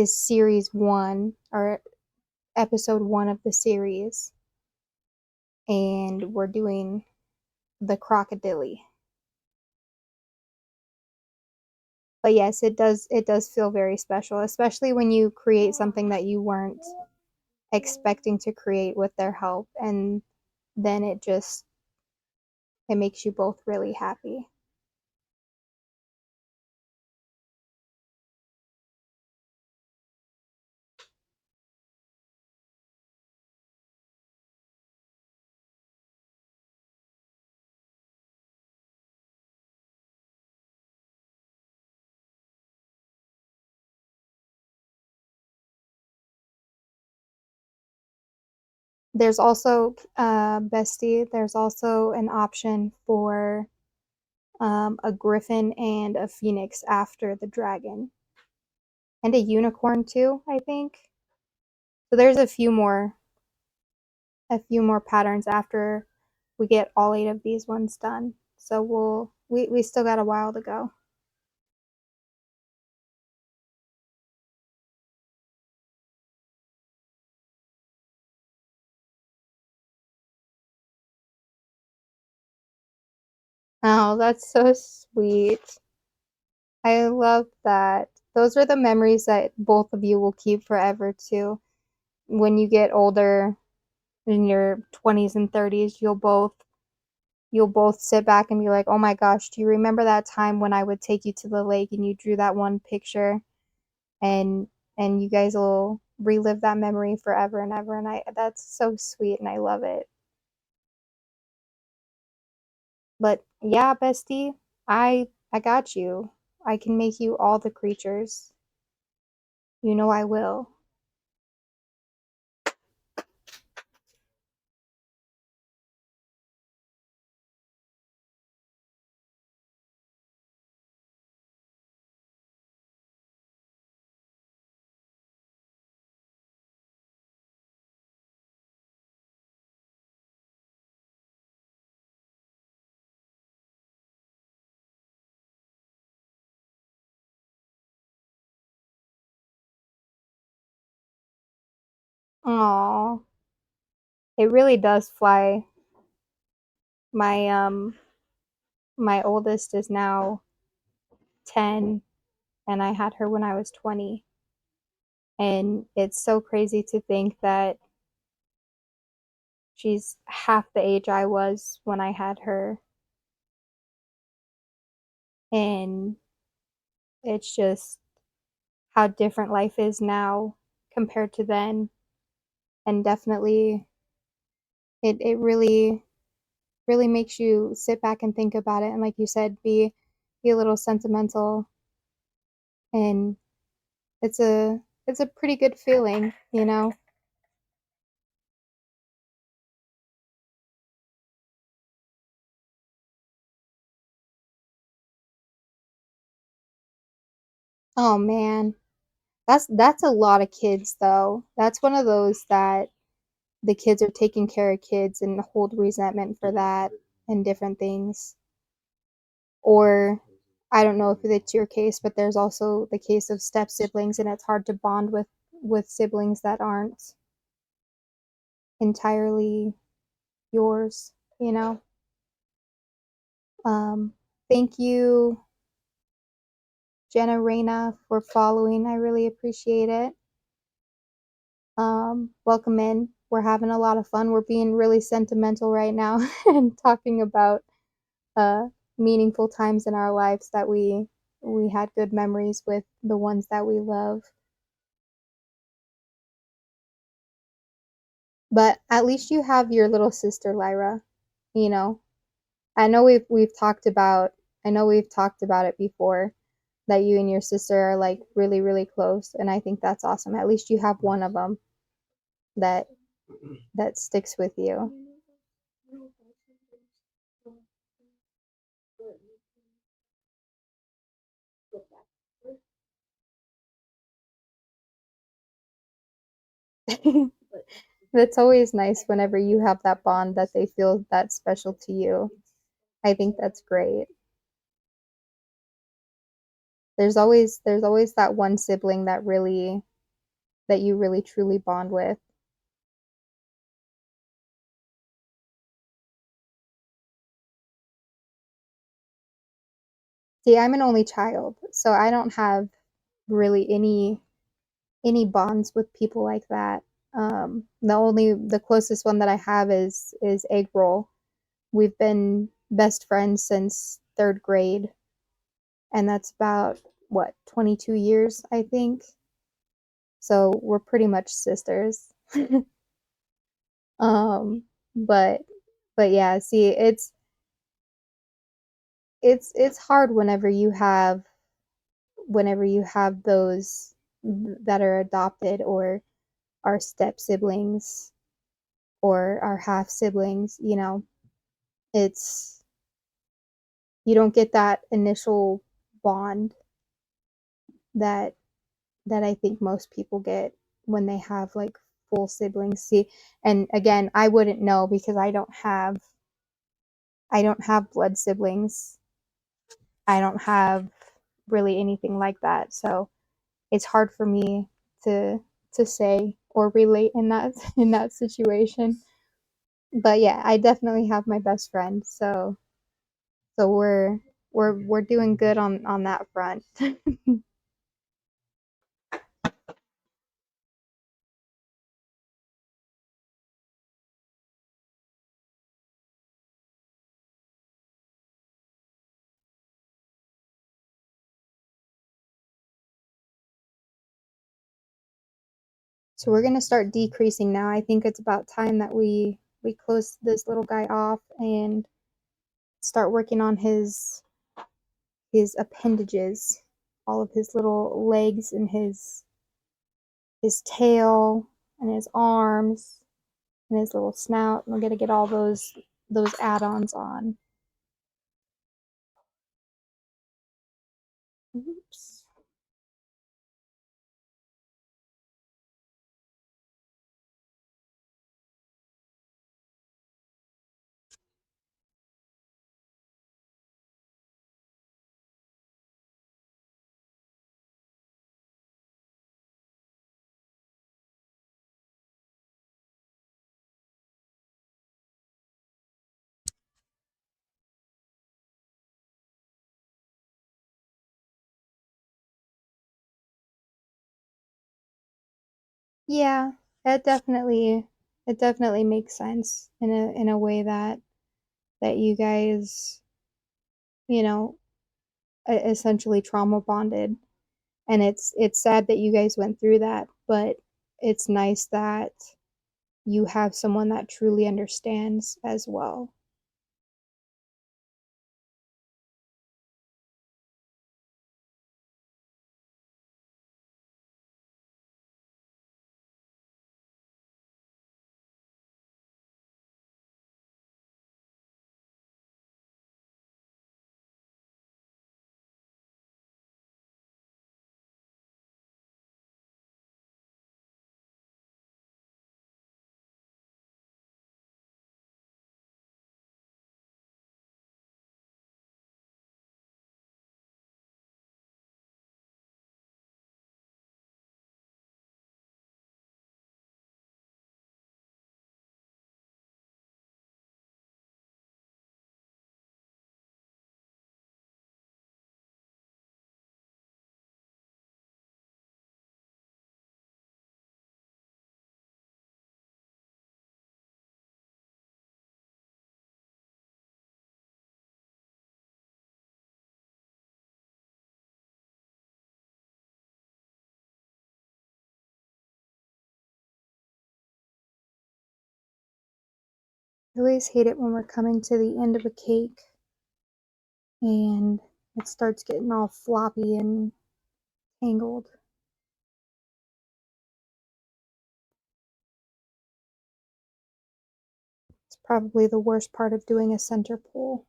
series 1 or episode 1 of the series, and we're doing the crocodile. But yes, it does feel very special, especially when you create something that you weren't expecting to create with their help, and then it makes you both really happy. There's also, Bestie, there's also an option for a griffin and a phoenix after the dragon, and a unicorn too, I think. So there's a few more patterns after we get all 8 of these ones done. So we still got a while to go. Oh, that's so sweet. I love that. Those are the memories that both of you will keep forever too. When you get older, in your 20s and 30s, you'll both sit back and be like, "Oh my gosh, do you remember that time when I would take you to the lake and you drew that one picture?" And you guys will relive that memory forever and ever, and I that's so sweet and I love it. But yeah, bestie, I got you. I can make you all the creatures. You know I will. Aw, it really does fly. My oldest is now 10 and I had her when I was 20. And it's so crazy to think that she's half the age I was when I had her. And it's just how different life is now compared to then. And definitely, it really makes you sit back and think about it. And like you said, be a little sentimental. And it's a pretty good feeling. Oh man, that's a lot of kids though. That's one of those that the kids are taking care of kids and hold resentment for that and different things. Or I don't know if it's your case, but there's also the case of step siblings, and it's hard to bond with siblings that aren't entirely yours. Um, thank you, Jenna Reyna, for following. I really appreciate it. Welcome in. We're having a lot of fun. We're being really sentimental right now and talking about uh, meaningful times in our lives that we had good memories with the ones that we love. But at least you have your little sister Lyra. You know, I know we've talked about it before that you and your sister are like really really close, and I think that's awesome. At least you have one of them that sticks with you. It's always nice whenever you have that bond that they feel that special to you. I think that's great. There's always that one sibling that you really truly bond with. See, I'm an only child, so I don't have really any bonds with people like that. The closest one that I have is Egg Roll. We've been best friends since 3rd grade, and that's about what 22 years, I think. So we're pretty much sisters. um, but yeah, see, it's hard whenever you have those that are adopted or are step siblings or are half siblings, you know, it's you don't get that initial bond that I think most people get when they have like full siblings. See, and again, I wouldn't know because I don't have blood siblings. I don't have really anything like that. So it's hard for me to say or relate in that in that situation. But yeah, I definitely have my best friend. So we're doing good on that front. So we're going to start decreasing now. I think it's about time that we close this little guy off and start working on his appendages, all of his little legs and his tail and his arms and his little snout. We're going to get all those add-ons on. Oops. Yeah, it definitely makes sense in a way that you guys, you know, essentially trauma bonded. And it's sad that you guys went through that, but it's nice that you have someone that truly understands as well. I always hate it when we're coming to the end of a cake and it starts getting all floppy and tangled. It's probably the worst part of doing a center pull.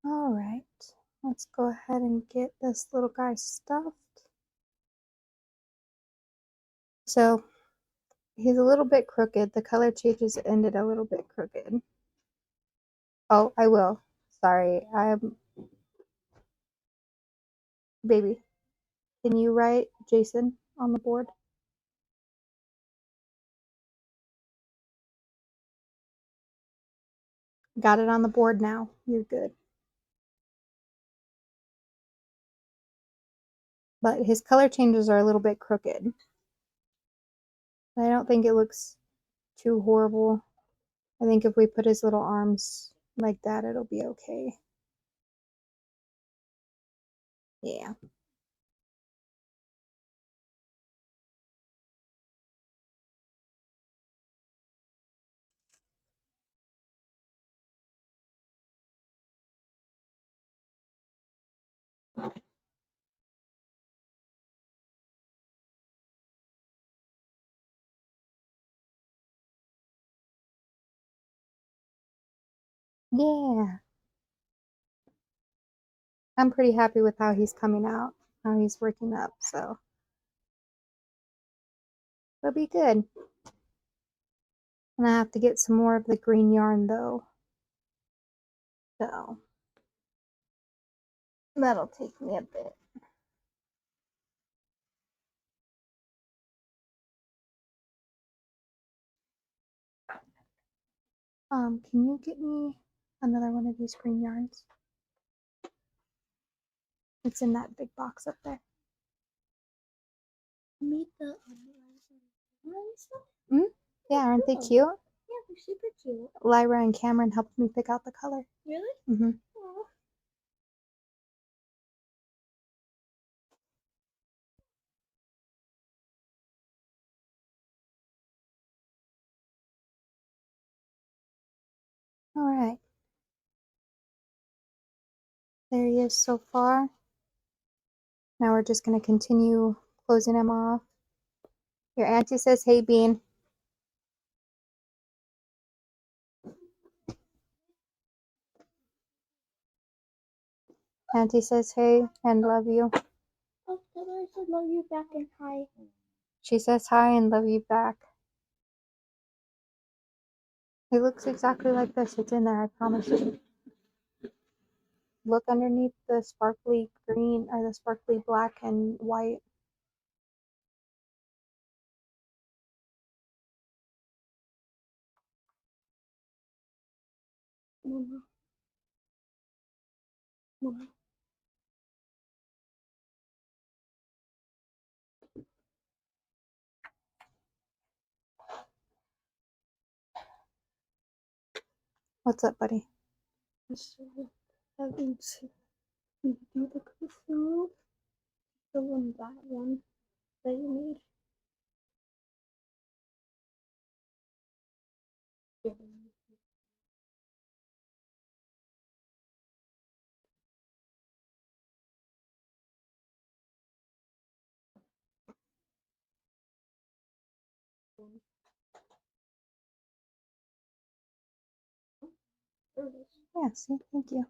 All right, let's go ahead and get this little guy stuffed. So he's a little bit crooked. The color changes ended a little bit crooked. Oh, I will. Sorry, baby. Can you write Jason on the board? Got it on the board now. You're good. But his color changes are a little bit crooked. I don't think it looks too horrible. I think if we put his little arms like that, it'll be okay. Yeah. Yeah. I'm pretty happy with how he's coming out, how he's working up, so it'll be good. And I have to get some more of the green yarn though. So that'll take me a bit. Can you get me another one of these green yarns? It's in that big box up there. Made the stuff. Mm? Yeah, aren't they cute? Yeah, they're super cute. Lyra and Cameron helped me pick out the color. Really? Mm-hmm. Aww. All right. There he is so far. Now we're just going to continue closing him off. Your auntie says, hey, Bean. Auntie says, hey, and love you. Oh, tell her I said love you back and hi. She says hi and love you back. It looks exactly like this. It's in there, I promise you. Look underneath the sparkly green or the sparkly black and white. Mama. Mama. What's up, buddy? So, having to do the control. The one, that one that you made. Yeah, see, thank you.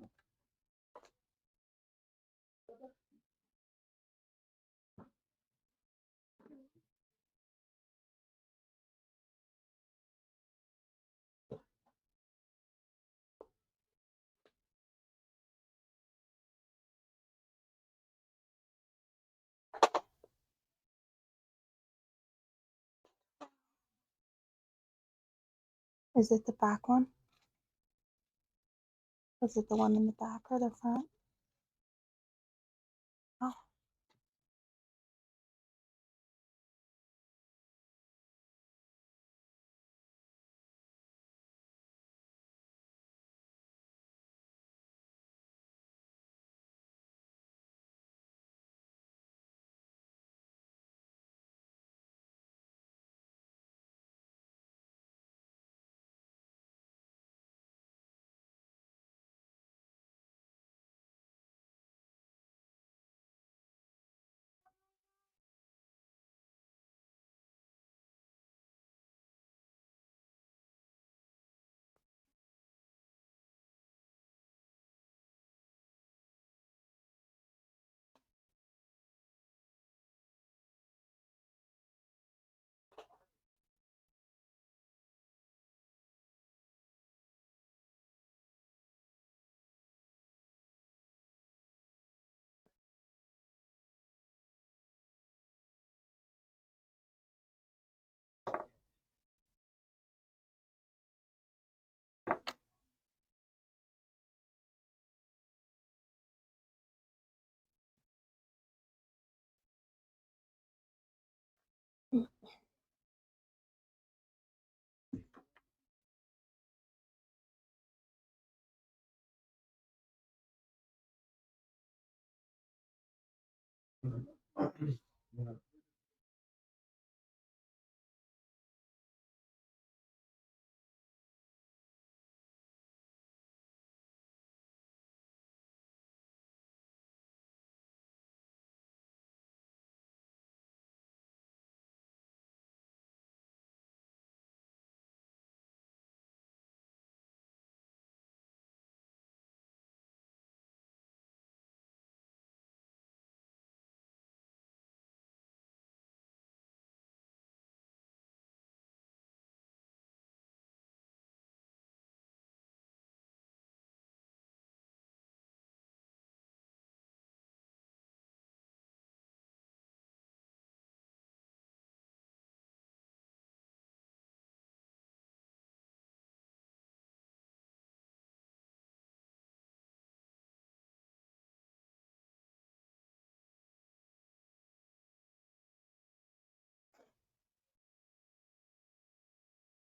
Is it the back one? Was it the one in the back or the front? Oh.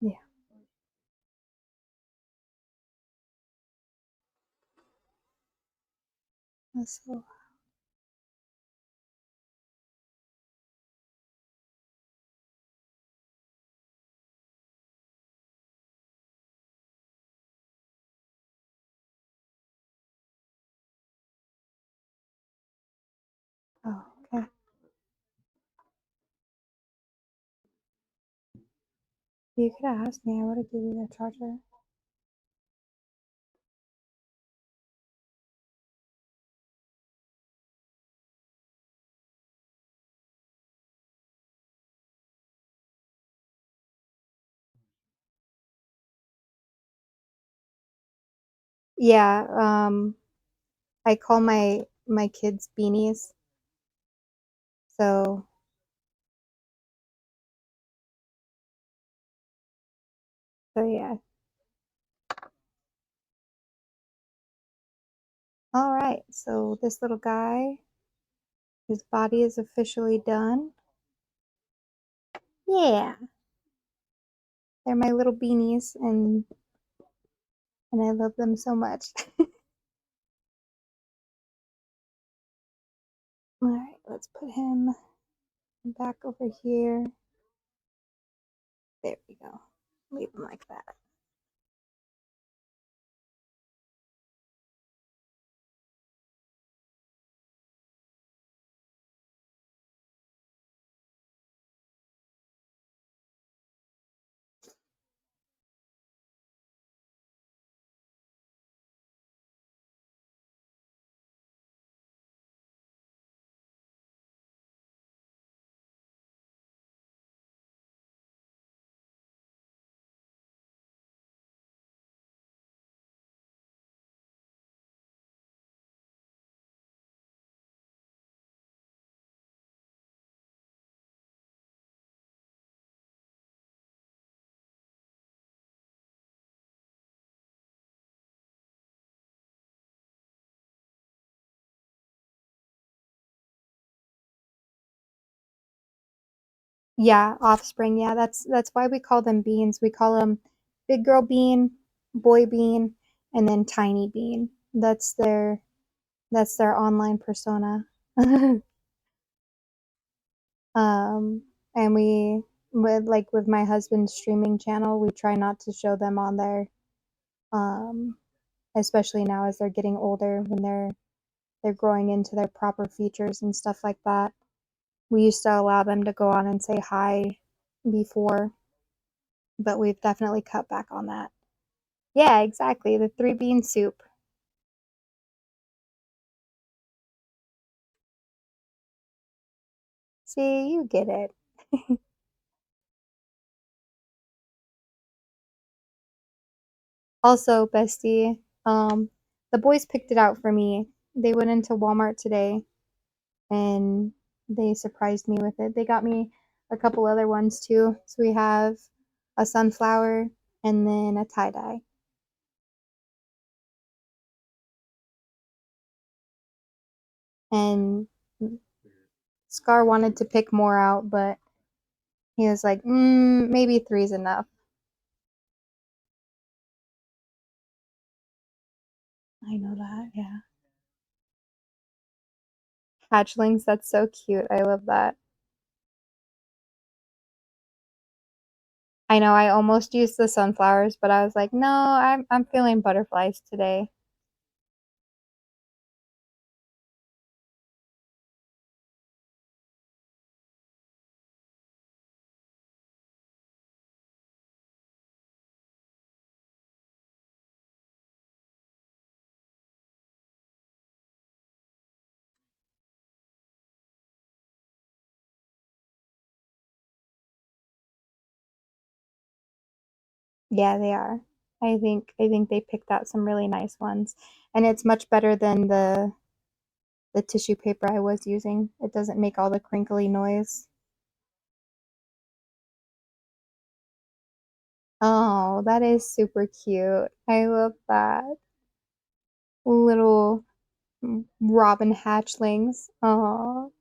Yeah, that's so. Oh, okay. You could have asked me. I would have given you the charger. Yeah. I call my kids beanies. So yeah. All right. So this little guy, his body is officially done. Yeah. They're my little beanies, and I love them so much. All right, let's put him back over here. There we go. Leave him like that. Yeah, offspring. Yeah, that's why we call them beans. We call them big girl bean, boy bean, and then tiny bean. That's their online persona. um, and with my husband's streaming channel, we try not to show them on there. Um, especially now as they're getting older when they're growing into their proper features and stuff like that. We used to allow them to go on and say hi before, but we've definitely cut back on that. Yeah, exactly. The three bean soup. See, you get it. Also, bestie, the boys picked it out for me. They went into Walmart today and they surprised me with it. They got me a couple other ones too. So we have a sunflower and then a tie dye. And Scar wanted to pick more out, but he was like, maybe three's enough. I know that, yeah. Hatchlings, that's so cute. I love that. I know I almost used the sunflowers, but I was like, no, I'm feeling butterflies today. Yeah, they are. I think they picked out some really nice ones. And it's much better than the tissue paper I was using. It doesn't make all the crinkly noise. Oh, that is super cute. I love that. Little robin hatchlings. Oh.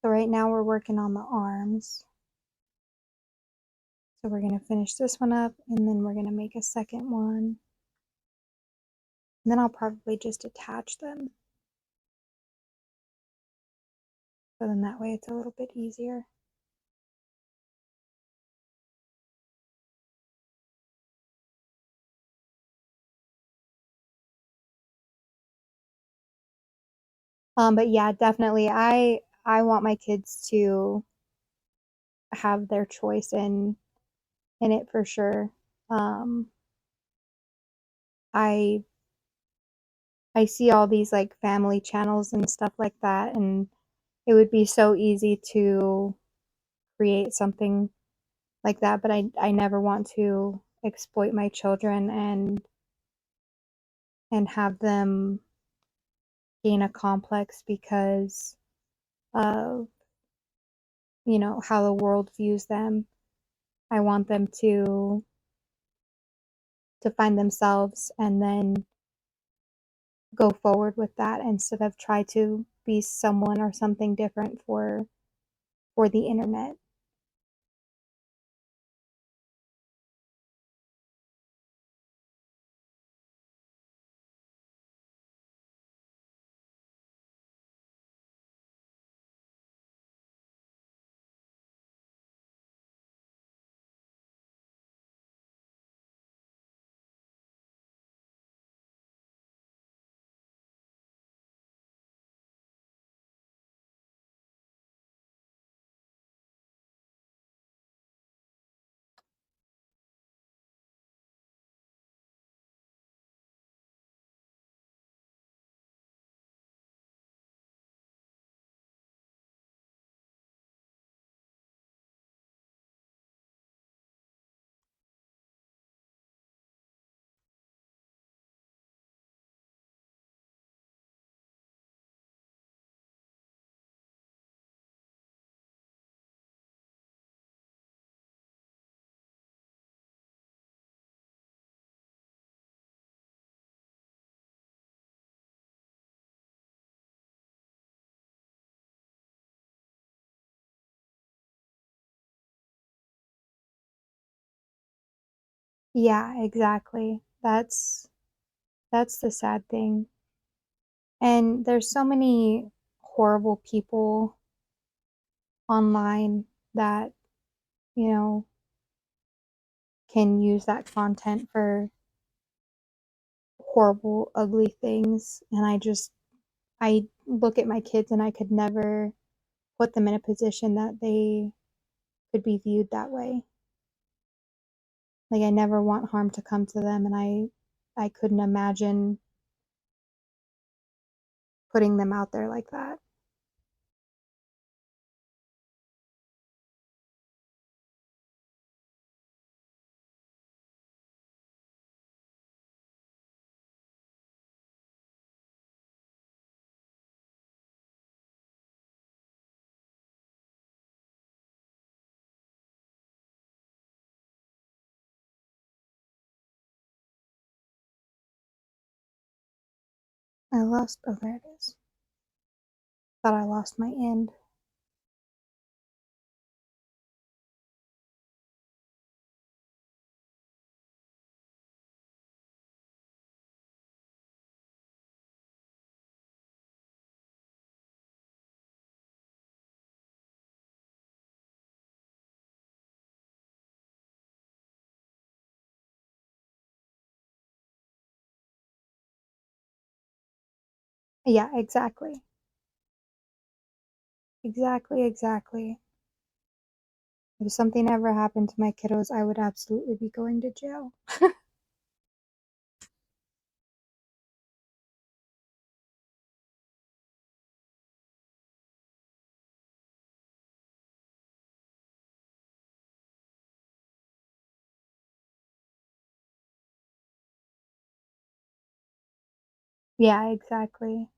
So right now we're working on the arms. So we're going to finish this one up and then we're going to make a second one. And then I'll probably just attach them. So then that way it's a little bit easier. But yeah, definitely I want my kids to have their choice in it for sure. Um, I I see all these like family channels and stuff like that, and it would be so easy to create something like that, but I never want to exploit my children and have them gain a complex because of, you know, how the world views them. I want them to find themselves and then go forward with that instead of try to be someone or something different for the internet. Yeah, exactly. That's the sad thing. And there's so many horrible people online that you know, can use that content for horrible, ugly things. And I look at my kids and I could never put them in a position that they could be viewed that way. Like I never want harm to come to them, and I couldn't imagine putting them out there like that. Oh, there it is. Thought I lost my end. Yeah, exactly. Exactly, exactly. If something ever happened to my kiddos, I would absolutely be going to jail. Yeah, exactly.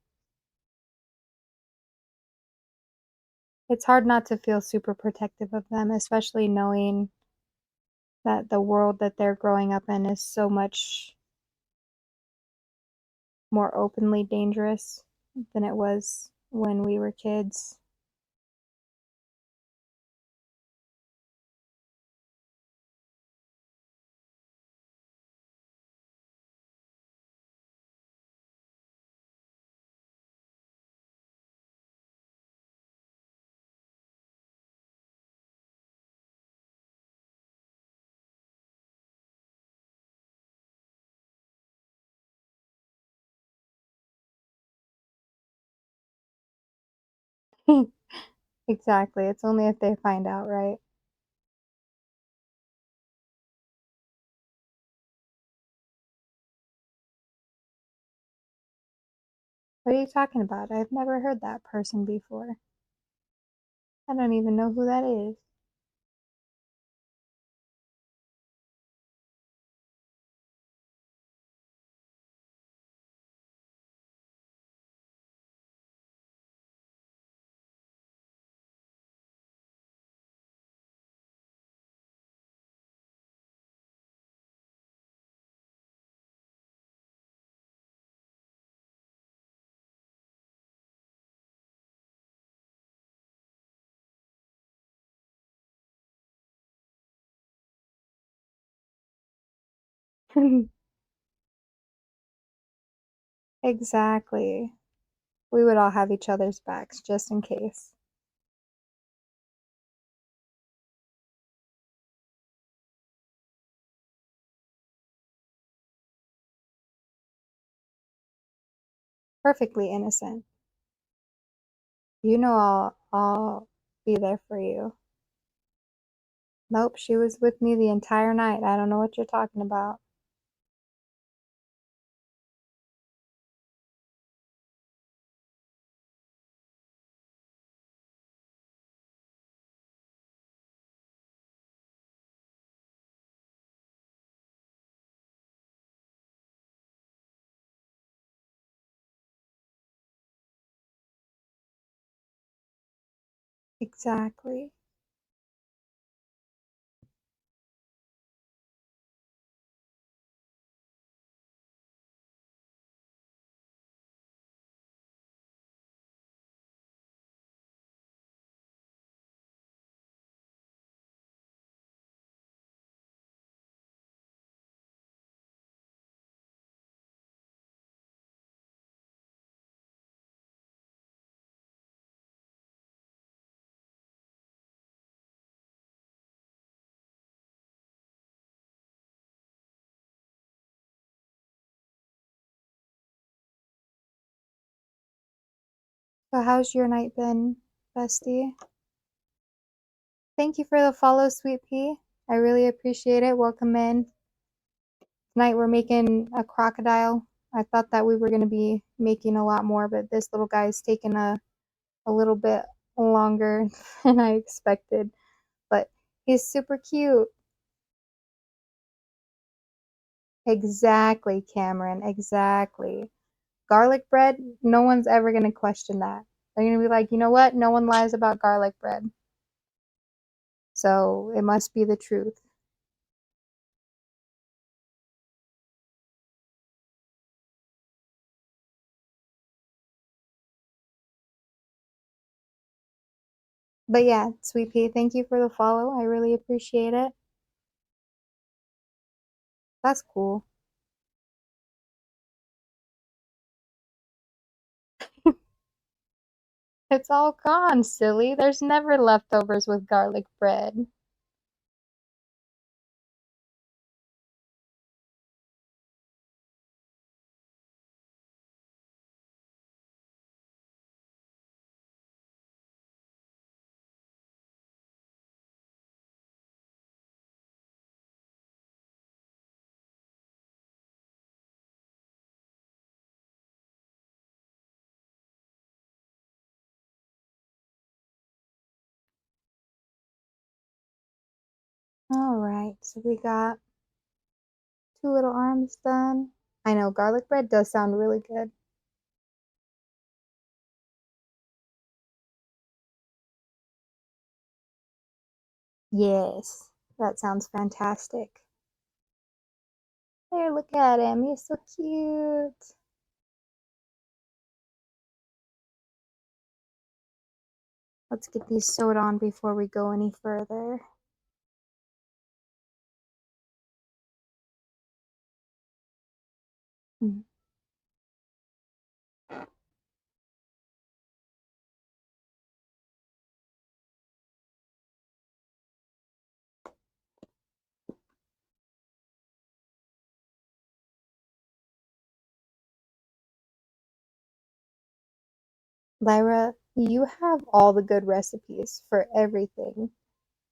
It's hard not to feel super protective of them, especially knowing that the world that they're growing up in is so much more openly dangerous than it was when we were kids. Exactly. It's only if they find out, right? What are you talking about? I've never heard that person before. I don't even know who that is. Exactly. We would all have each other's backs just in case. Perfectly innocent. You know I'll be there for you. Nope, she was with me the entire night. I don't know what you're talking about. Exactly. So how's your night been, bestie? Thank you for the follow, Sweet Pea. I really appreciate it. Welcome in. Tonight we're making a crocodile. I thought that we were going to be making a lot more, but this little guy's taken a little bit longer than I expected. But he's super cute. Exactly, Cameron. Exactly. Garlic bread, no one's ever going to question that. They're going to be like, you know what? No one lies about garlic bread. So it must be the truth. But yeah, Sweet Pea, thank you for the follow. I really appreciate it. That's cool. It's all gone, silly. There's never leftovers with garlic bread. Alright, so we got two little arms done. I know, garlic bread does sound really good. Yes, that sounds fantastic. There, look at him. He's so cute. Let's get these sewed on before we go any further. Hmm. Lyra, you have all the good recipes for everything.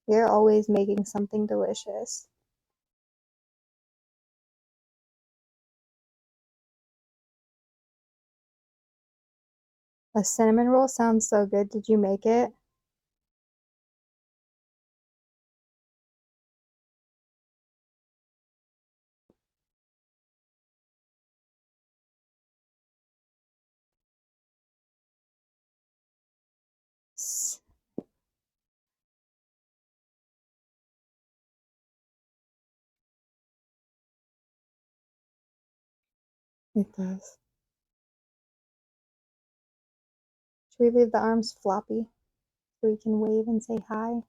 You're always making something delicious. A cinnamon roll sounds so good. Did you make it? It does. Should we leave the arms floppy so we can wave and say hi?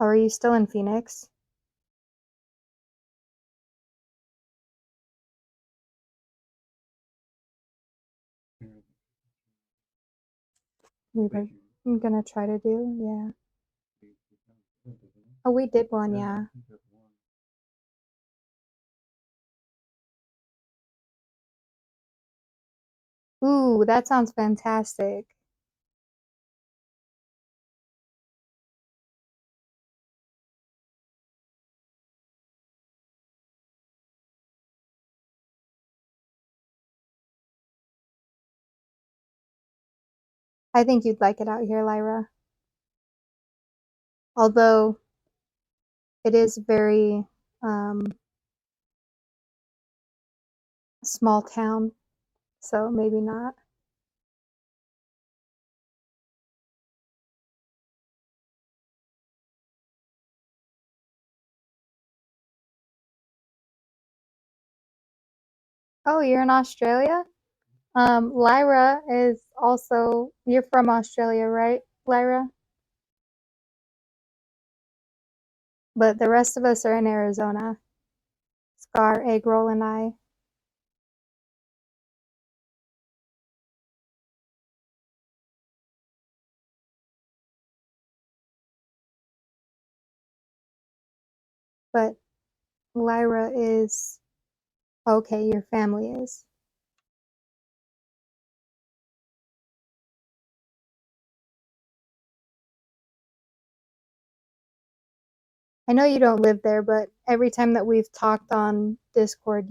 Or are you still in Phoenix? I'm gonna try to do, yeah. Oh, we did one, yeah. Ooh, that sounds fantastic. I think you'd like it out here, Lyra. Although it is very small town, so maybe not. Oh, you're in Australia? Lyra is also, you're from Australia, right, Lyra? But the rest of us are in Arizona. Scar, Egg Roll, and I. But Lyra is Okay, your family is. I know you don't live there, but every time that we've talked on Discord,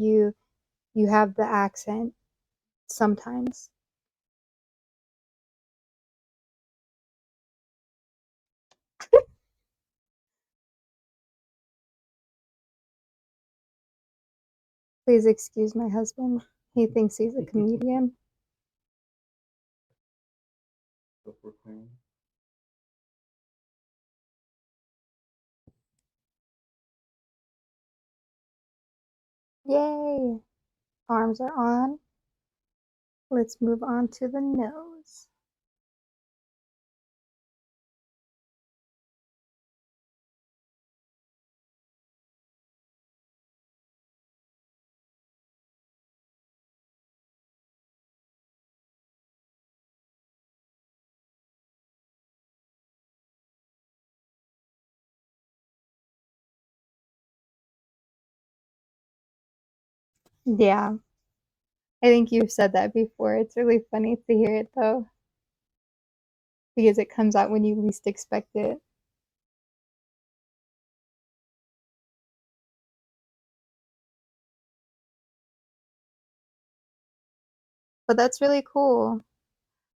you have the accent sometimes. Please excuse my husband. He thinks he's a comedian. Yay! Arms are on. Let's move on to the nose. Yeah, I think you've said that before. It's really funny to hear it though, because it comes out when you least expect it. But that's really cool.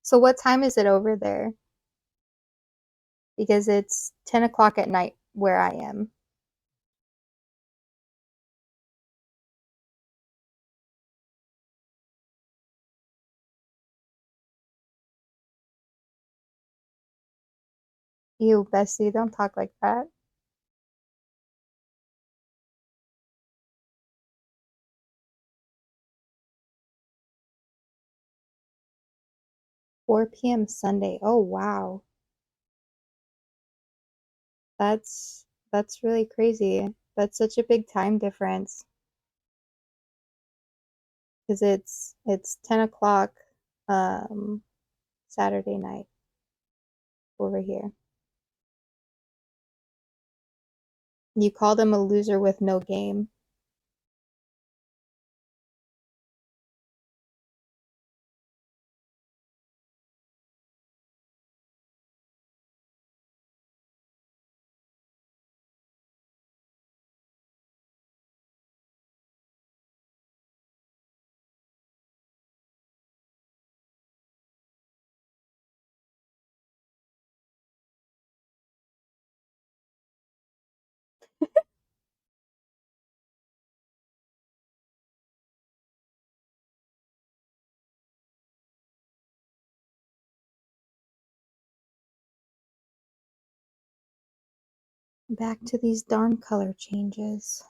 So what time is it over there? Because it's 10 o'clock at night where I am. You, Bessie, don't talk like that. 4 p.m. Sunday. Oh wow. That's really crazy. That's such a big time difference because it's 10 o'clock um Saturday night over here. You called him a loser with no game. Back to these darn color changes.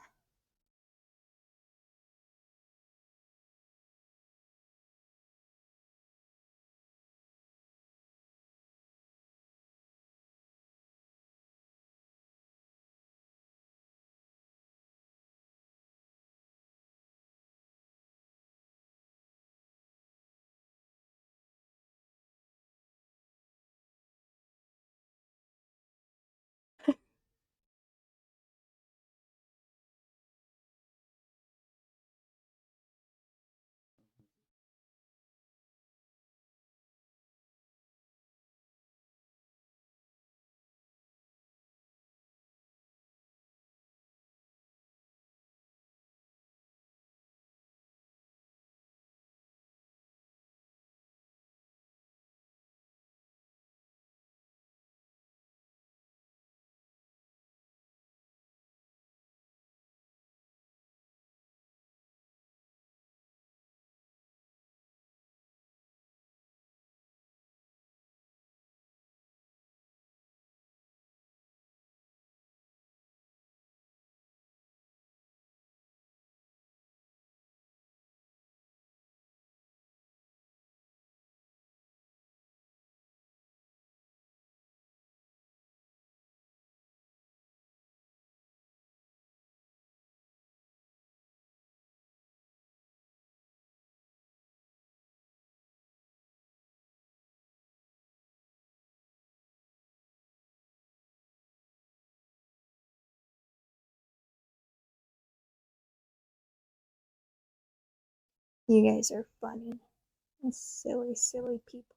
You guys are funny. Silly, silly people.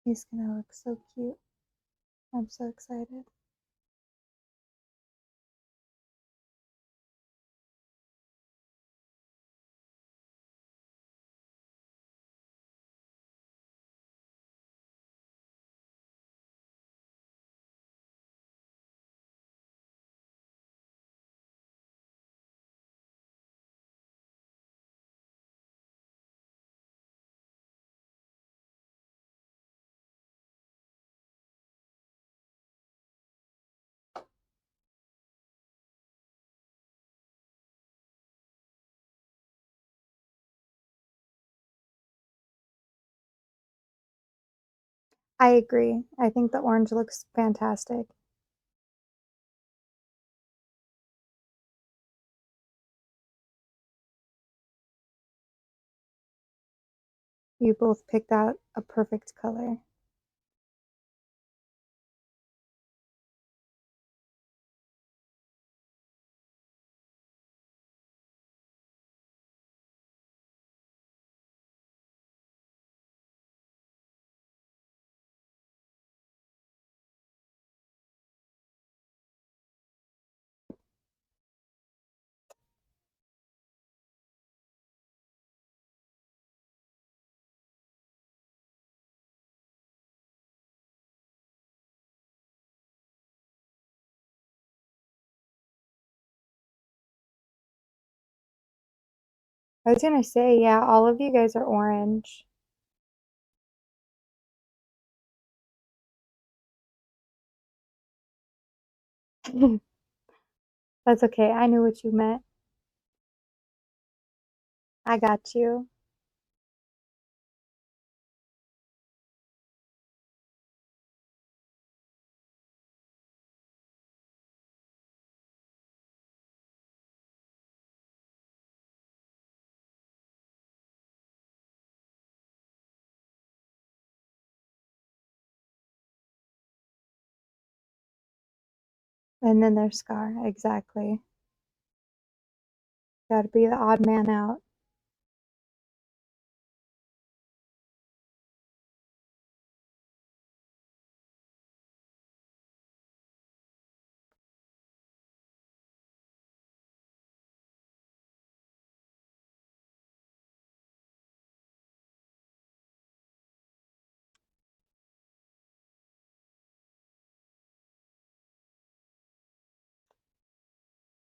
He's gonna look so cute. I'm so excited. I agree. I think the orange looks fantastic. You both picked out a perfect color. I was gonna say, yeah, all of you guys are orange. That's okay. I knew what you meant. I got you. And then there's Scar. Exactly. Gotta be the odd man out.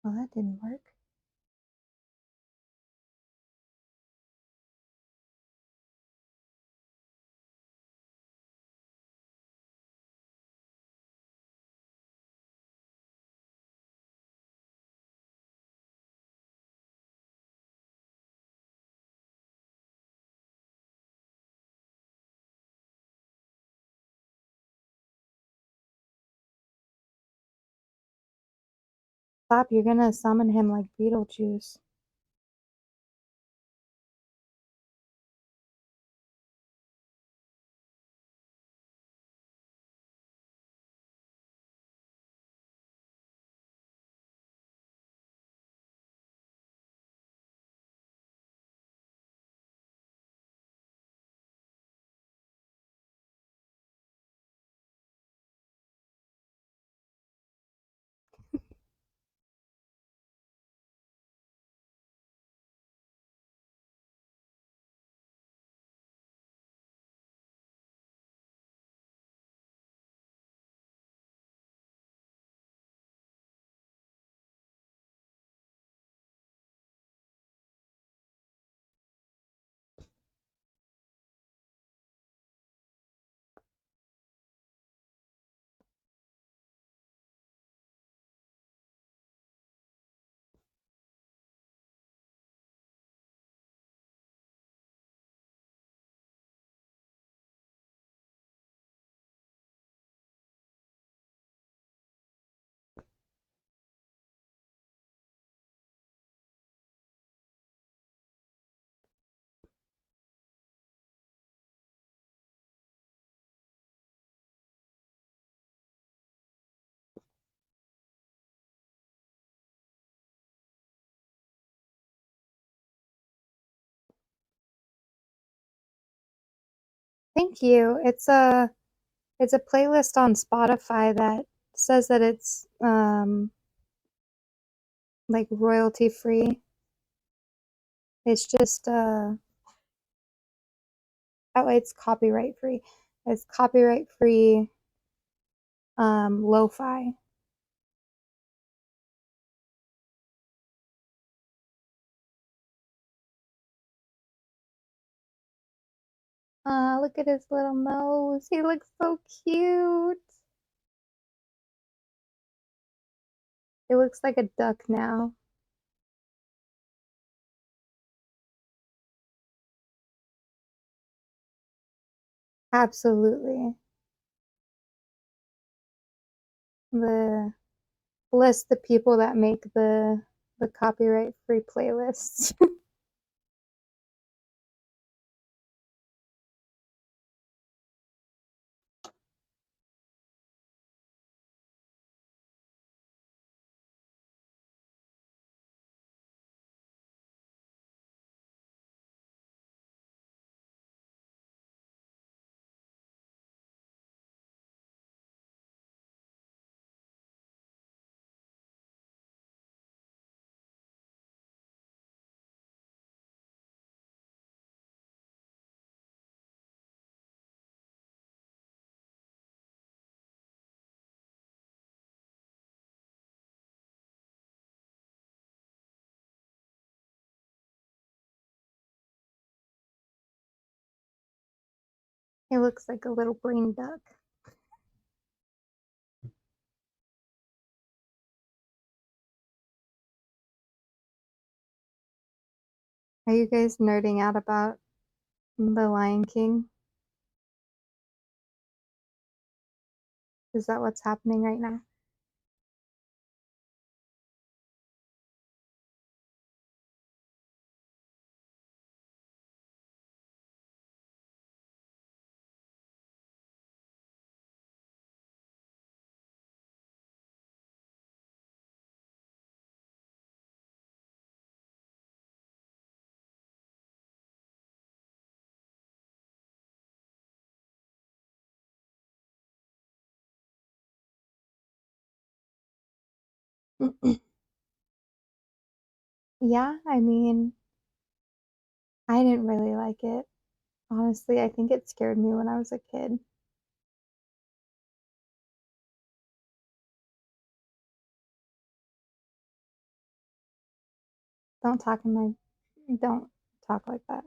Well, that didn't work. Stop, you're gonna summon him like Beetlejuice. Thank you. It's a playlist on Spotify that says that it's like royalty free. It's just oh, it's copyright free. It's copyright free lo-fi. Look at his little nose. He looks so cute. It looks like a duck now. Absolutely. The Bless the people that make the copyright free playlists. He looks like a little brain duck. Are you guys nerding out about The Lion King? Is that what's happening right now? Yeah, I mean, I didn't really like it. Honestly, I think it scared me when I was a kid. Don't talk in my don't talk like that.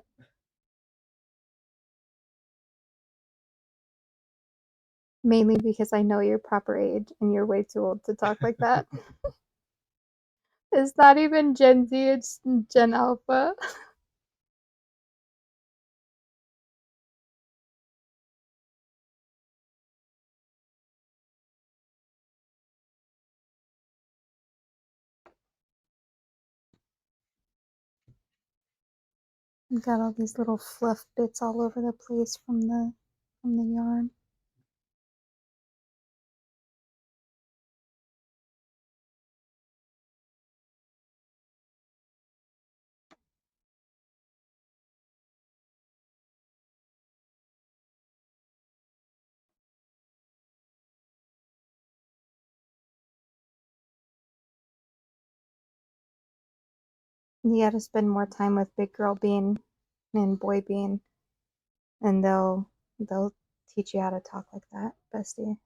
Mainly because I know your proper age and you're way too old to talk like that. It's not even Gen Z, it's Gen Alpha. Got all these little fluff bits all over the place from the yarn. You gotta spend more time with Big Girl Bean and Boy Bean, and they'll teach you how to talk like that, bestie.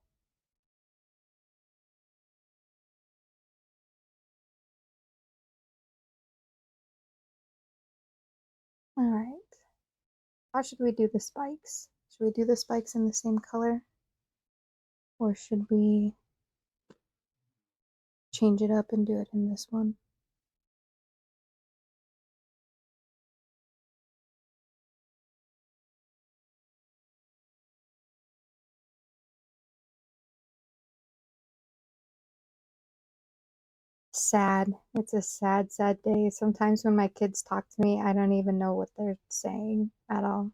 All right. How should we do the spikes? Should we do the spikes in the same color, or should we change it up and do it in this one? Sad. It's a sad, sad day. Sometimes when my kids talk to me, I don't even know what they're saying at all.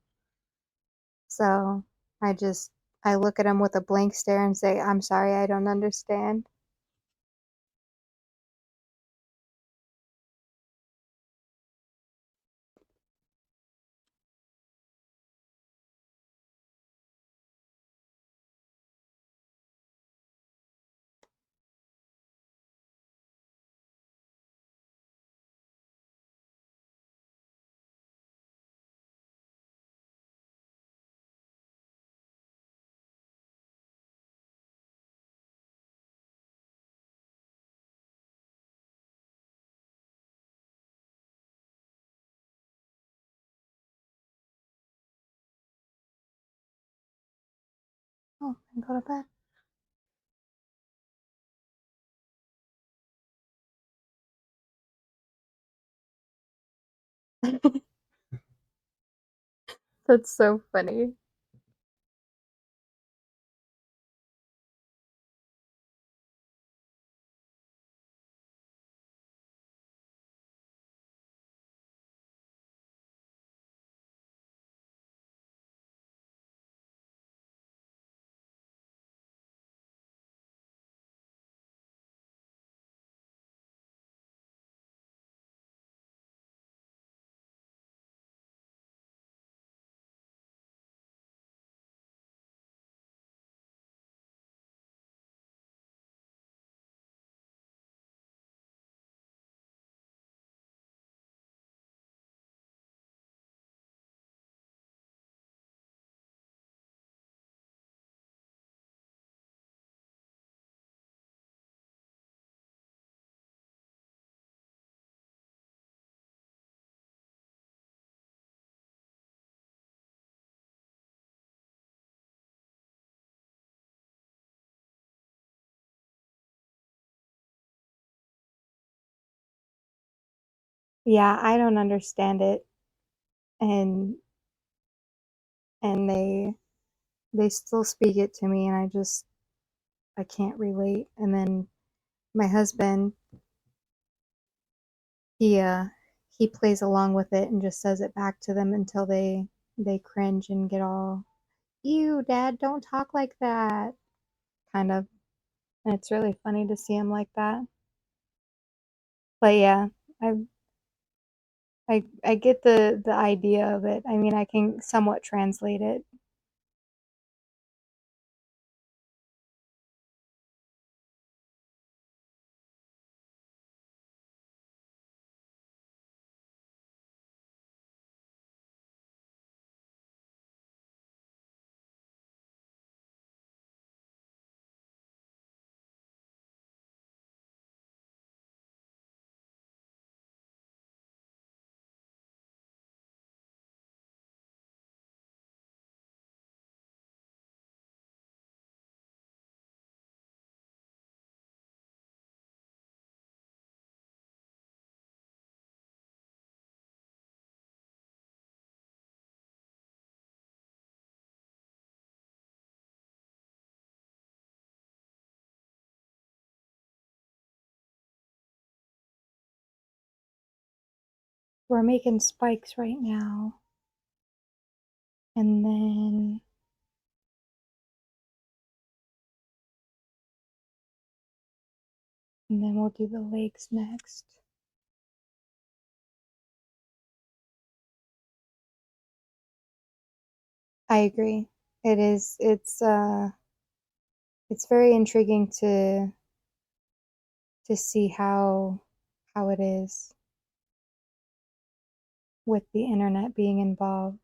So I look at them with a blank stare and say, I'm sorry, I don't understand. Oh, and go to bed. That's so funny. Yeah, I don't understand it, and and they still speak it to me, and I can't relate. And then my husband, he uh he plays along with it and just says it back to them until they cringe and get all, "Ew, Dad, don't talk like that," kind of. And it's really funny to see him like that. But yeah, I I get the idea of it. I mean, I can somewhat translate it. We're making spikes right now, and then we'll do the legs next. I agree. It is it's very intriguing to see how it is with the internet being involved.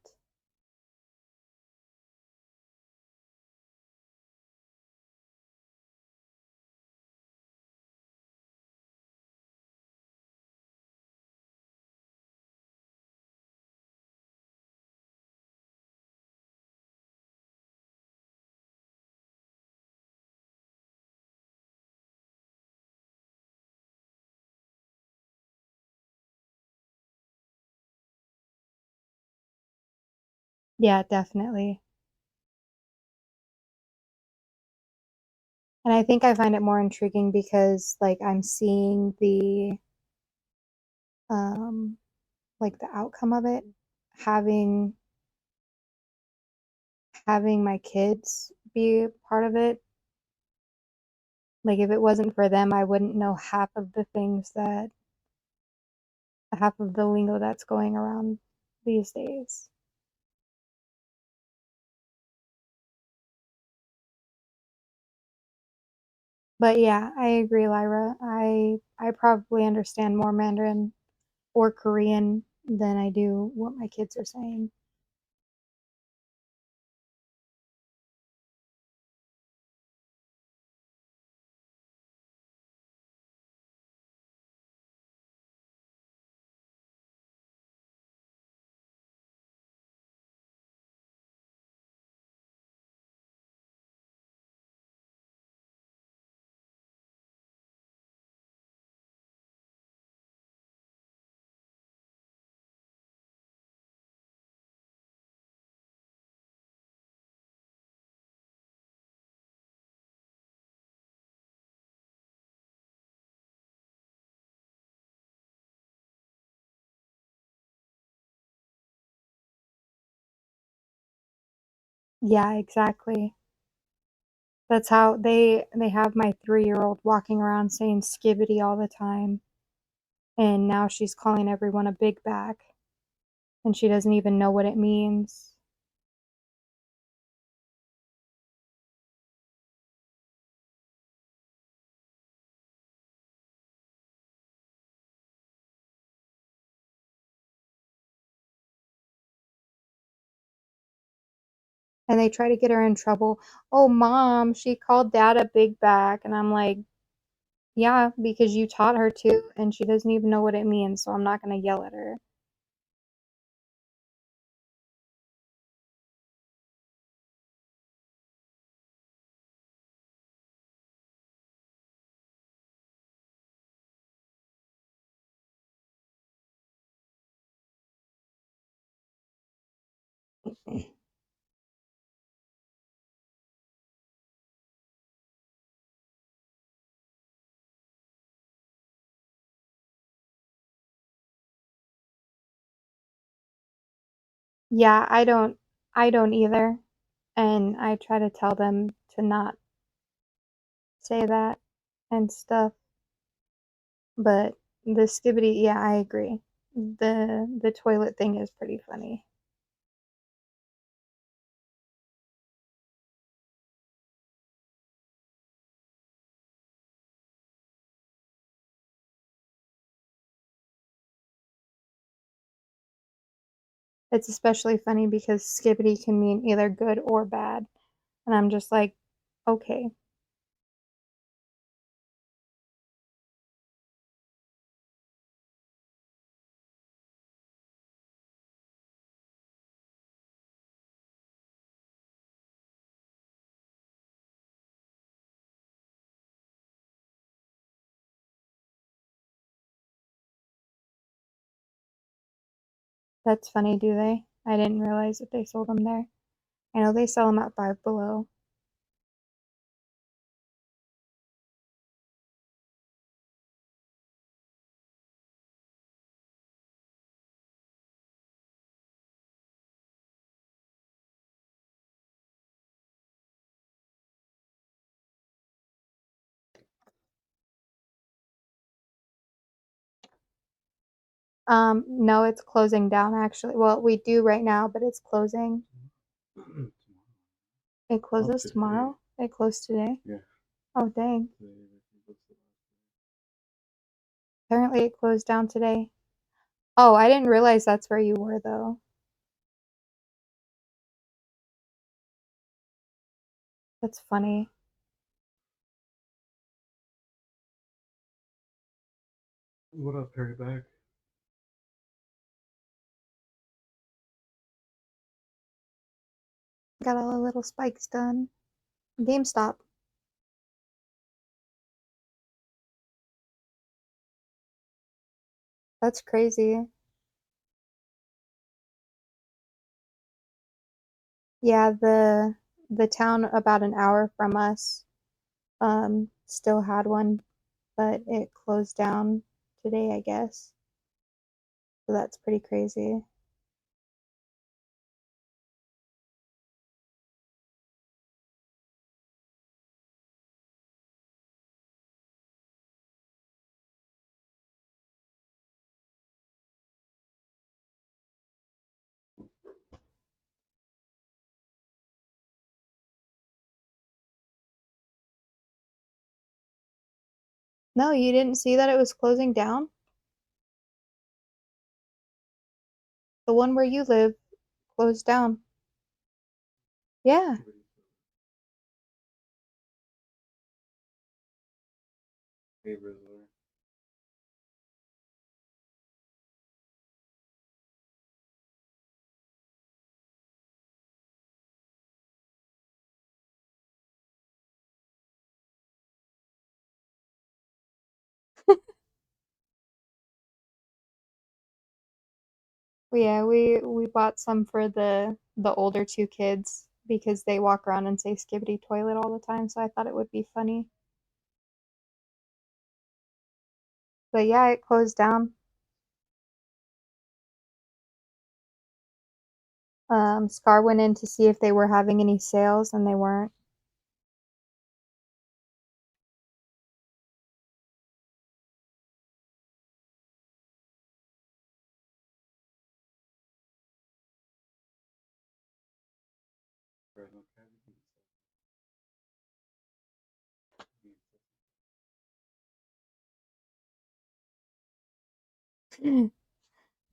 Yeah, definitely. And I think I find it more intriguing because like I'm seeing um like the outcome of it, having having my kids be a part of it. Like if it wasn't for them, I wouldn't know half of the lingo that's going around these days. But yeah, I agree, Lyra. I probably understand more Mandarin or Korean than I do what my kids are saying. Yeah, exactly. That's how they have my 3-year-old walking around saying "skibbity" all the time, and now she's calling everyone a big back, and she doesn't even know what it means. And they try to get her in trouble. "Oh, mom, she called dad a big back," and I'm like, "Yeah, because you taught her to, and she doesn't even know what it means, so I'm not gonna yell at her." Yeah, I don't either, and I try to tell them to not say that and stuff, but the skibbity, yeah, I agree. The toilet thing is pretty funny. It's especially funny because skibbity can mean either good or bad, and I'm just like, "Okay." That's funny, do they? I didn't realize that they sold them there. I know they sell them at Five Below. No, it's closing down actually. Well, we do right now, but it's closing. It closes tomorrow? It closed today? Yeah. Oh, dang. Apparently it closed down today. Oh, I didn't realize that's where you were though. That's funny. What up, Harry Back? Got all the little spikes done. GameStop. That's crazy. Yeah, the town about an hour from us still had one, but it closed down today, I guess. So that's pretty crazy. No, you didn't see that it was closing down? The one where you live closed down. Yeah. Yeah, we bought some for the older two kids because they walk around and say skibbity toilet all the time, so I thought it would be funny. But yeah, it closed down. Scar went in to see if they were having any sales, and they weren't.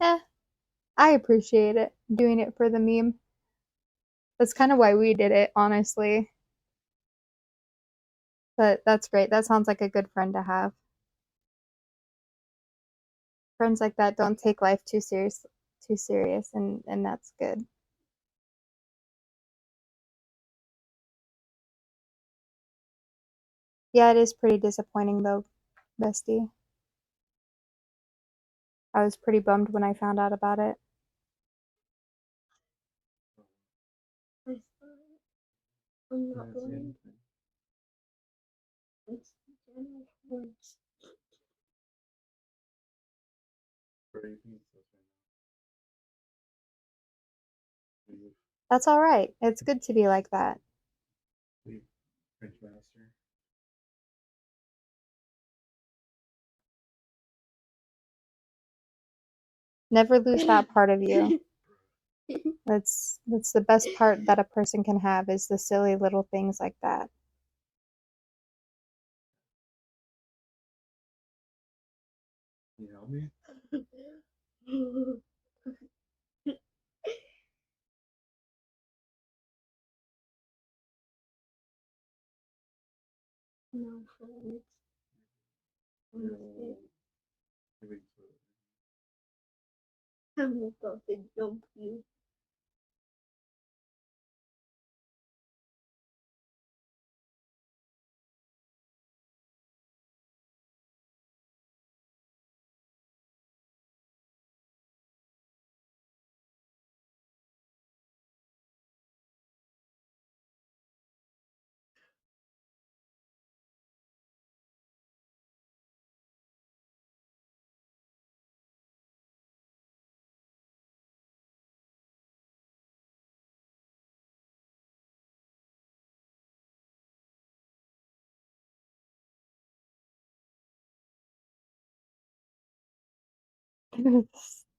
Eh, I appreciate it, doing it for the meme. That's kind of why we did it, honestly. But that's great. That sounds like a good friend to have. Friends like that don't take life too serious, and that's good. Yeah, it is pretty disappointing though, bestie. I was pretty bummed when I found out about it. I I'm not going. It's general words. That's all right. It's good to be like that. Never lose that part of you. That's the best part that a person can have is the silly little things like that. No, friends. Honestly, I'm about to dump you.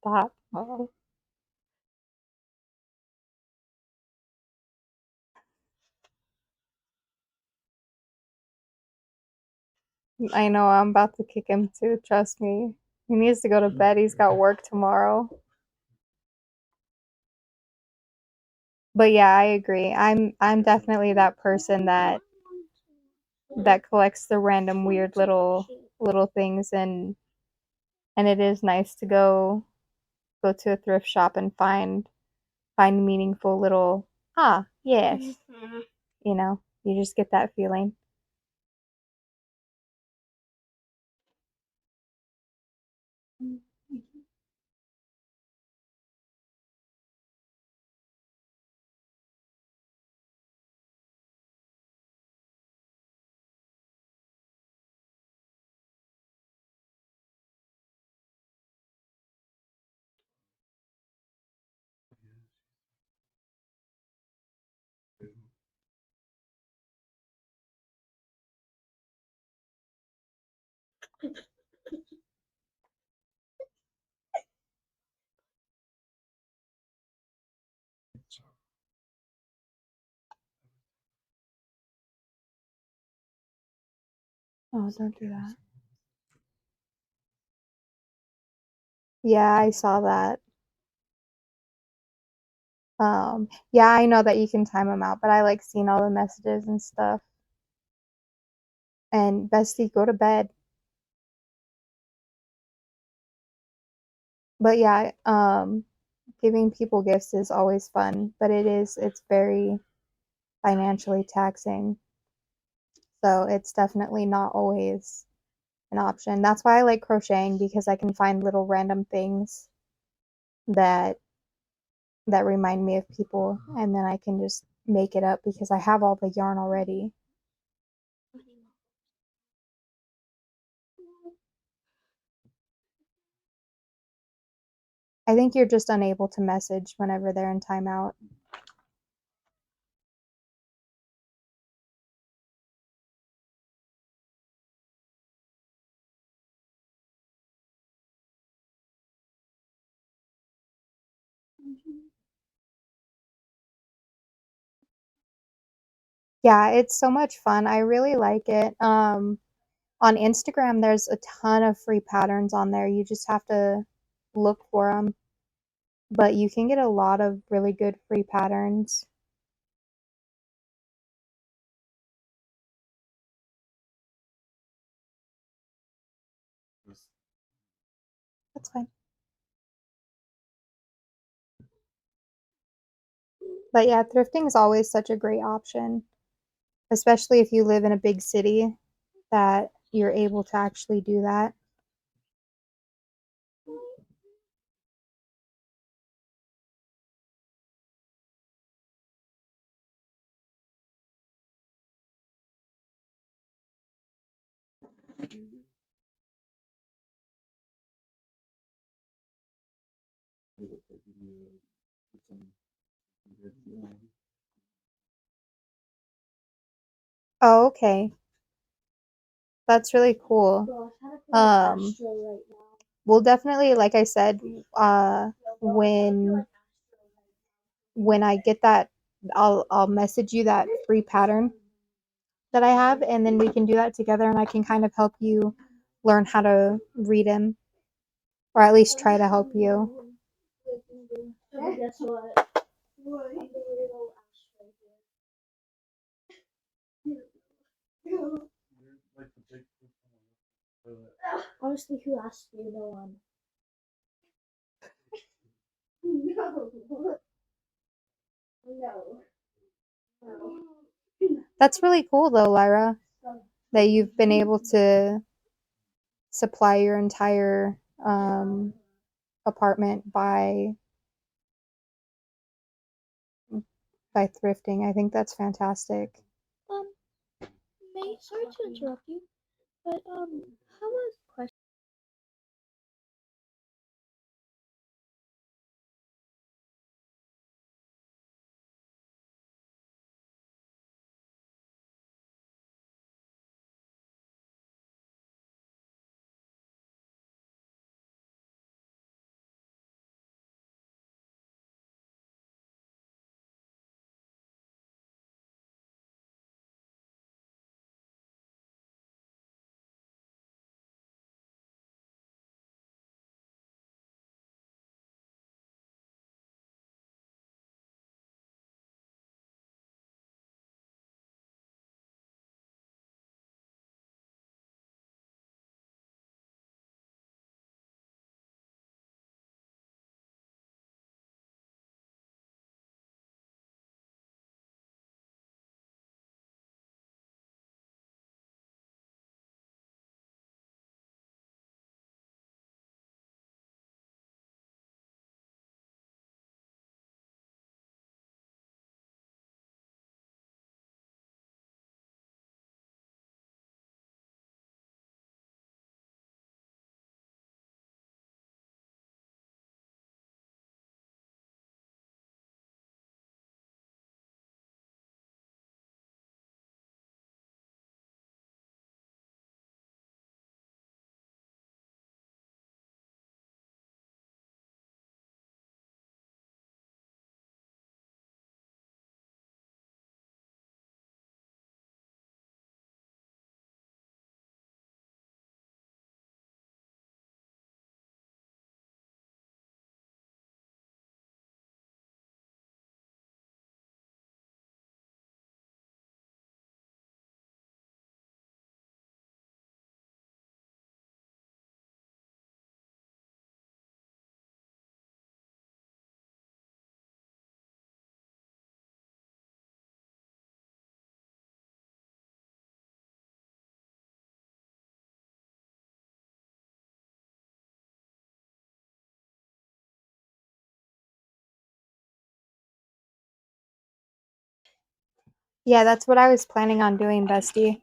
Stop. Oh, I know I'm about to kick him too, trust me. He needs to go to bed. He's got work tomorrow. But yeah, I agree. I'm definitely that person that collects the random weird little things, and it is nice to go to a thrift shop and find meaningful little yes, you just get that feeling. Oh, don't do that. Yeah, I saw that. Yeah, I know that you can time them out, but I like seeing all the messages and stuff. And bestie, go to bed. But yeah, giving people gifts is always fun, but it's very financially taxing. So it's definitely not always an option. That's why I like crocheting because I can find little random things that remind me of people, and then I can just make it up because I have all the yarn already. I think you're just unable to message whenever they're in timeout. Yeah, it's so much fun. I really like it. On Instagram, there's a ton of free patterns on there. You just have to look for them. But you can get a lot of really good free patterns. That's fine. But yeah, thrifting is always such a great option, especially if you live in a big city that you're able to actually do that. Oh, okay. That's really cool. Um, we'll definitely, like I said, when I get that, I'll message you that free pattern that I have, and then we can do that together, and I can kind of help you learn how to read them, or at least try to help you. Guess what? Honestly, who asked you? No one. No. No. No. That's really cool, though, Lyra, that you've been able to supply your entire apartment by thrifting. I think that's fantastic. Um, sorry to interrupt you, but how was question? Yeah, that's what I was planning on doing, Bestie.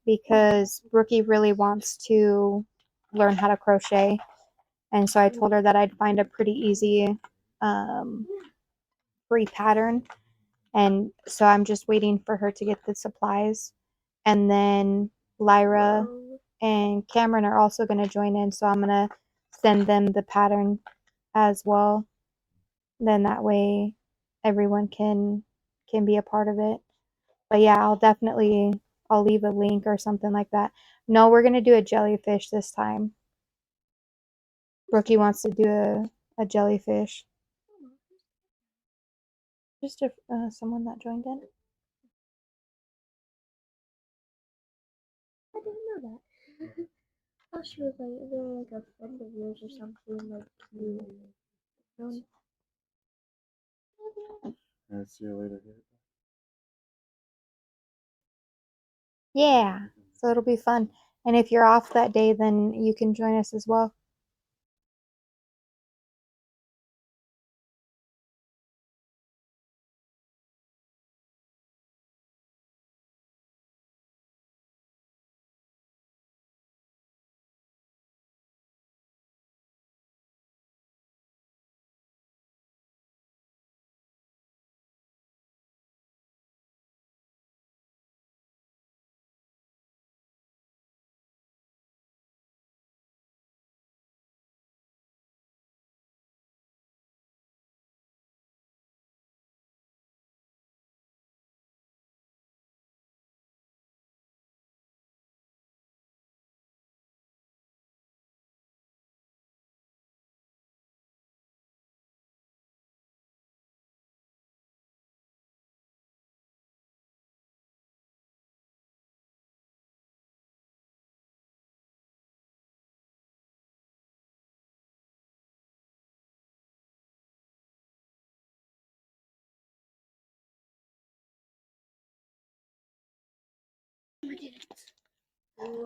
Because Brookie really wants to learn how to crochet. And so I told her that I'd find a pretty easy free pattern. And so I'm just waiting for her to get the supplies. And then Lyra and Cameron are also going to join in. So I'm going to send them the pattern as well. Then that way everyone can be a part of it. But yeah, I'll leave a link or something like that. No, we're going to do a jellyfish this time. Brookie wants to do a jellyfish. Just someone that joined in. I didn't know that. I thought she was like, they're like a friend of yours or something, like you. I'll see you later. Yeah, so it'll be fun. And if you're off that day, then you can join us as well.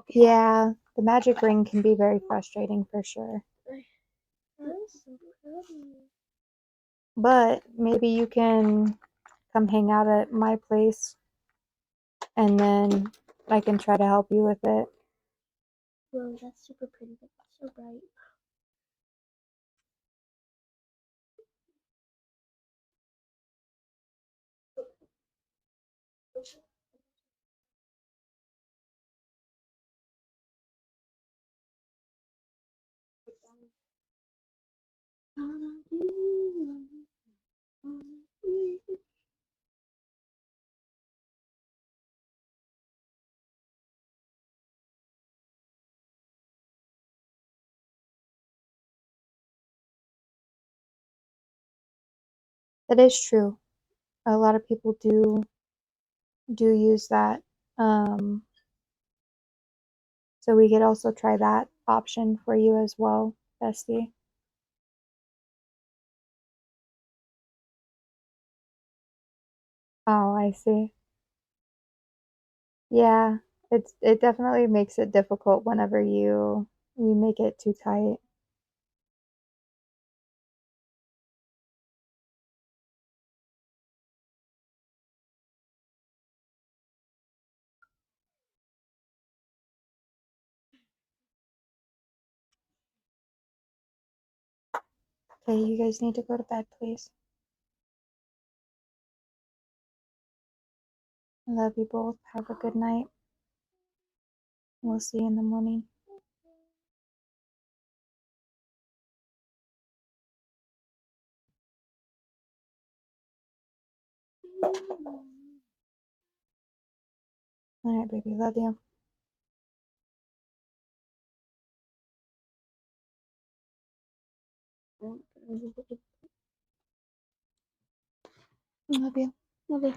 Yeah, the magic ring can be very frustrating for sure. That's so pretty. But maybe you can come hang out at my place and then I can try to help you with it. Whoa, that's super pretty, but it's so bright. That is true. A lot of people do use that. So we could also try that option for you as well, Bestie. Oh, I see. Yeah, it definitely makes it difficult whenever you make it too tight. Okay, you guys need to go to bed, please. I love you both. Have a good night. We'll see you in the morning. All right, baby. Love you. Love you. Love you.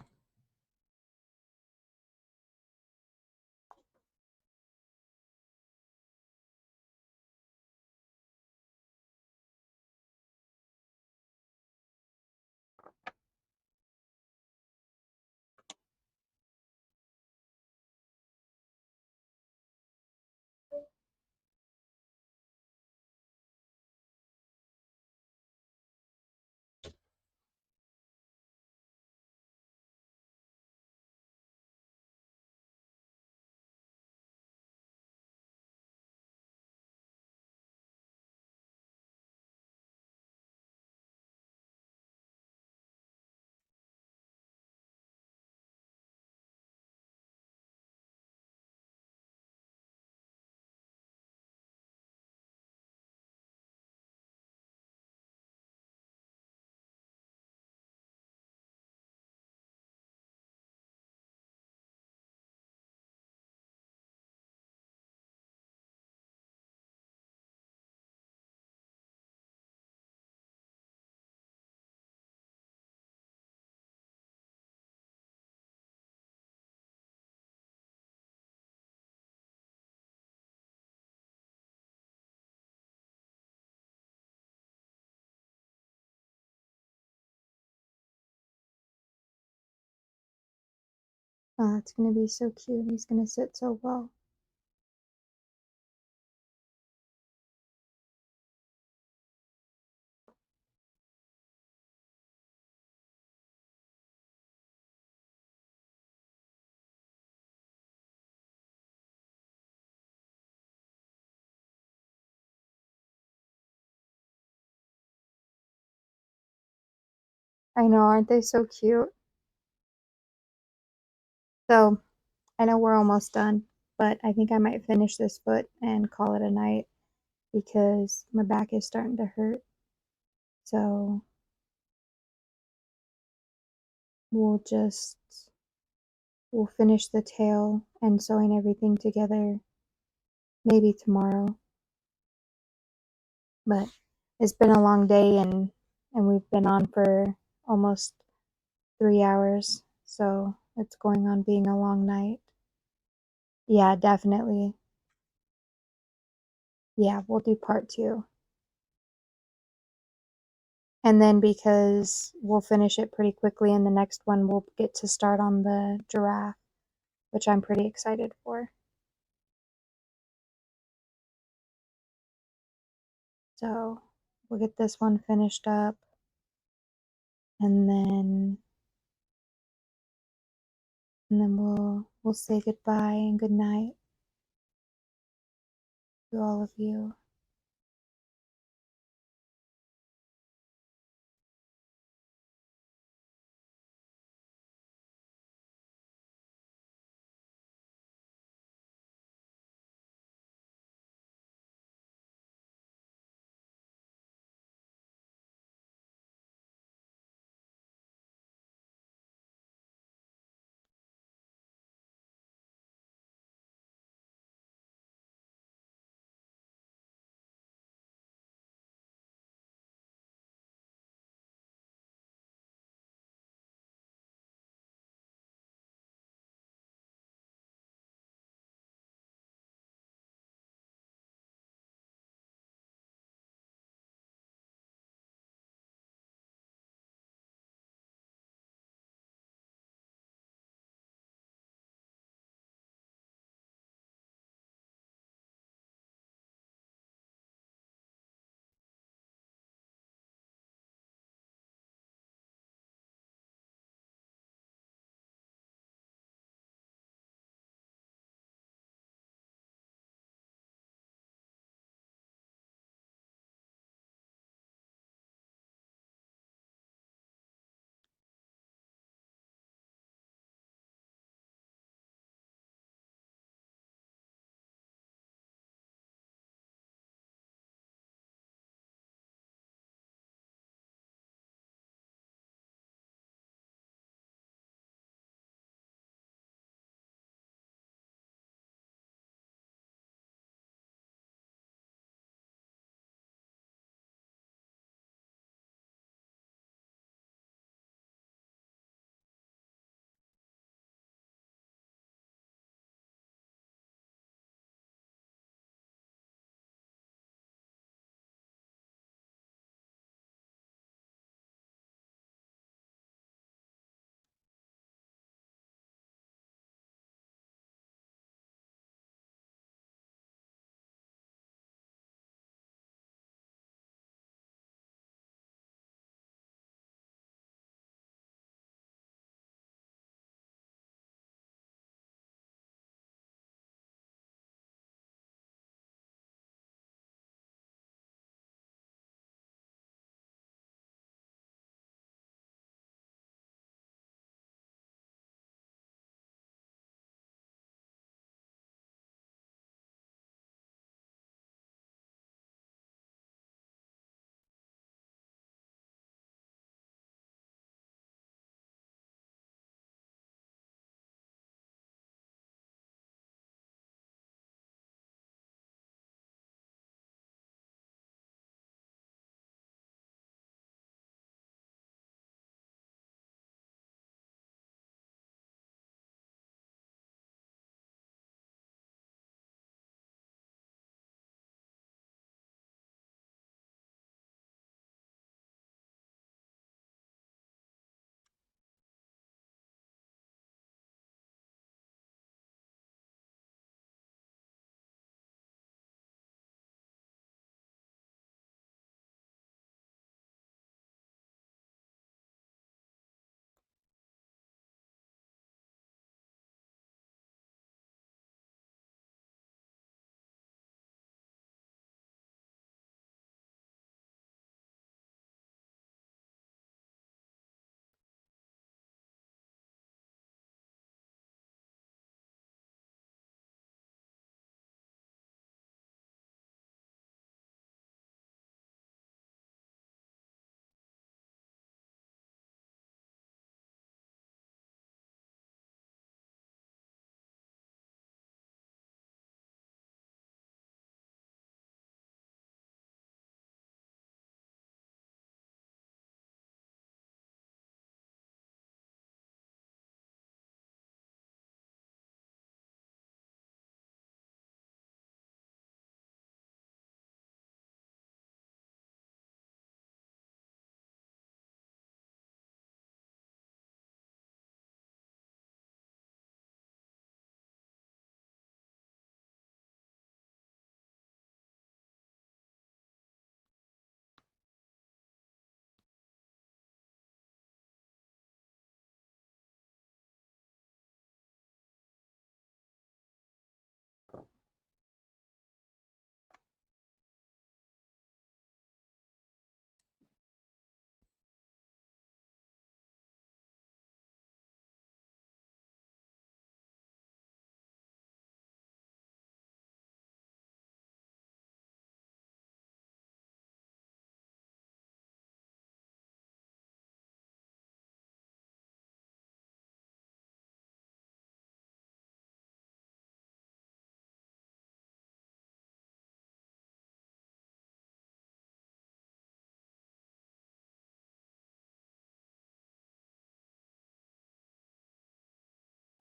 Oh, it's gonna be so cute. He's gonna sit so well. I know, aren't they so cute? So, I know we're almost done, but I think I might finish this foot and call it a night because my back is starting to hurt. So, we'll just we'll finish the tail and sewing everything together maybe tomorrow. But it's been a long day and we've been on for almost 3 hours, so it's going on being a long night. Yeah, definitely. Yeah, we'll do part two. And then because we'll finish it pretty quickly in the next one, we'll get to start on the giraffe, which I'm pretty excited for. So we'll get this one finished up and then we'll say goodbye and good night to all of you.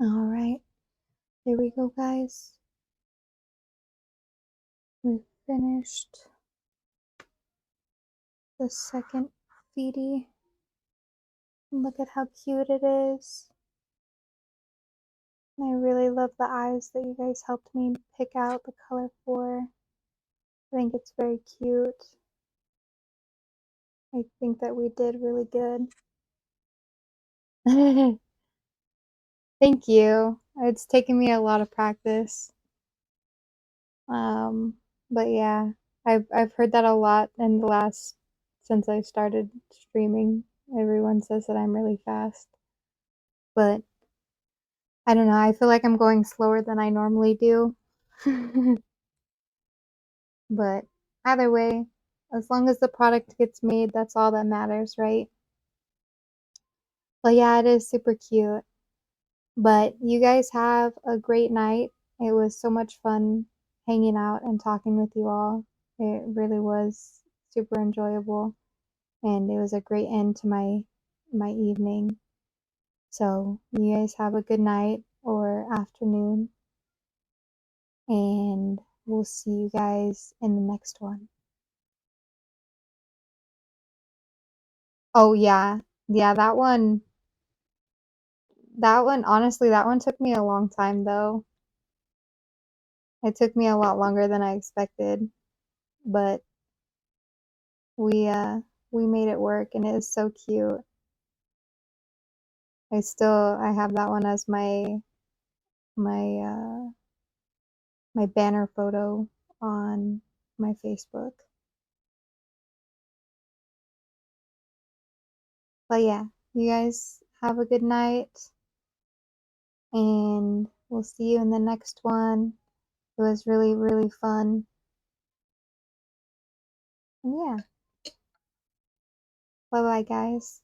Alright, there we go, guys. We finished the second feety. Look at how cute it is. I really love the eyes that you guys helped me pick out the color for. I think it's very cute. I think that we did really good. Thank you. It's taken me a lot of practice. But yeah, I've heard that a lot in the last since I started streaming. Everyone says that I'm really fast. But I don't know, I feel like I'm going slower than I normally do. But either way, as long as the product gets made, that's all that matters, right? But yeah, it is super cute. But you guys have a great night. It was so much fun hanging out and talking with you all. It really was super enjoyable, and it was a great end to my evening. So, you guys have a good night or afternoon, and we'll see you guys in the next one. Oh yeah. Yeah, honestly, that one took me a long time though. It took me a lot longer than I expected, but we made it work and it is so cute. I have that one as my my banner photo on my Facebook. But yeah, you guys have a good night and we'll see you in the next one. It was really, really fun. And yeah. Bye bye, guys.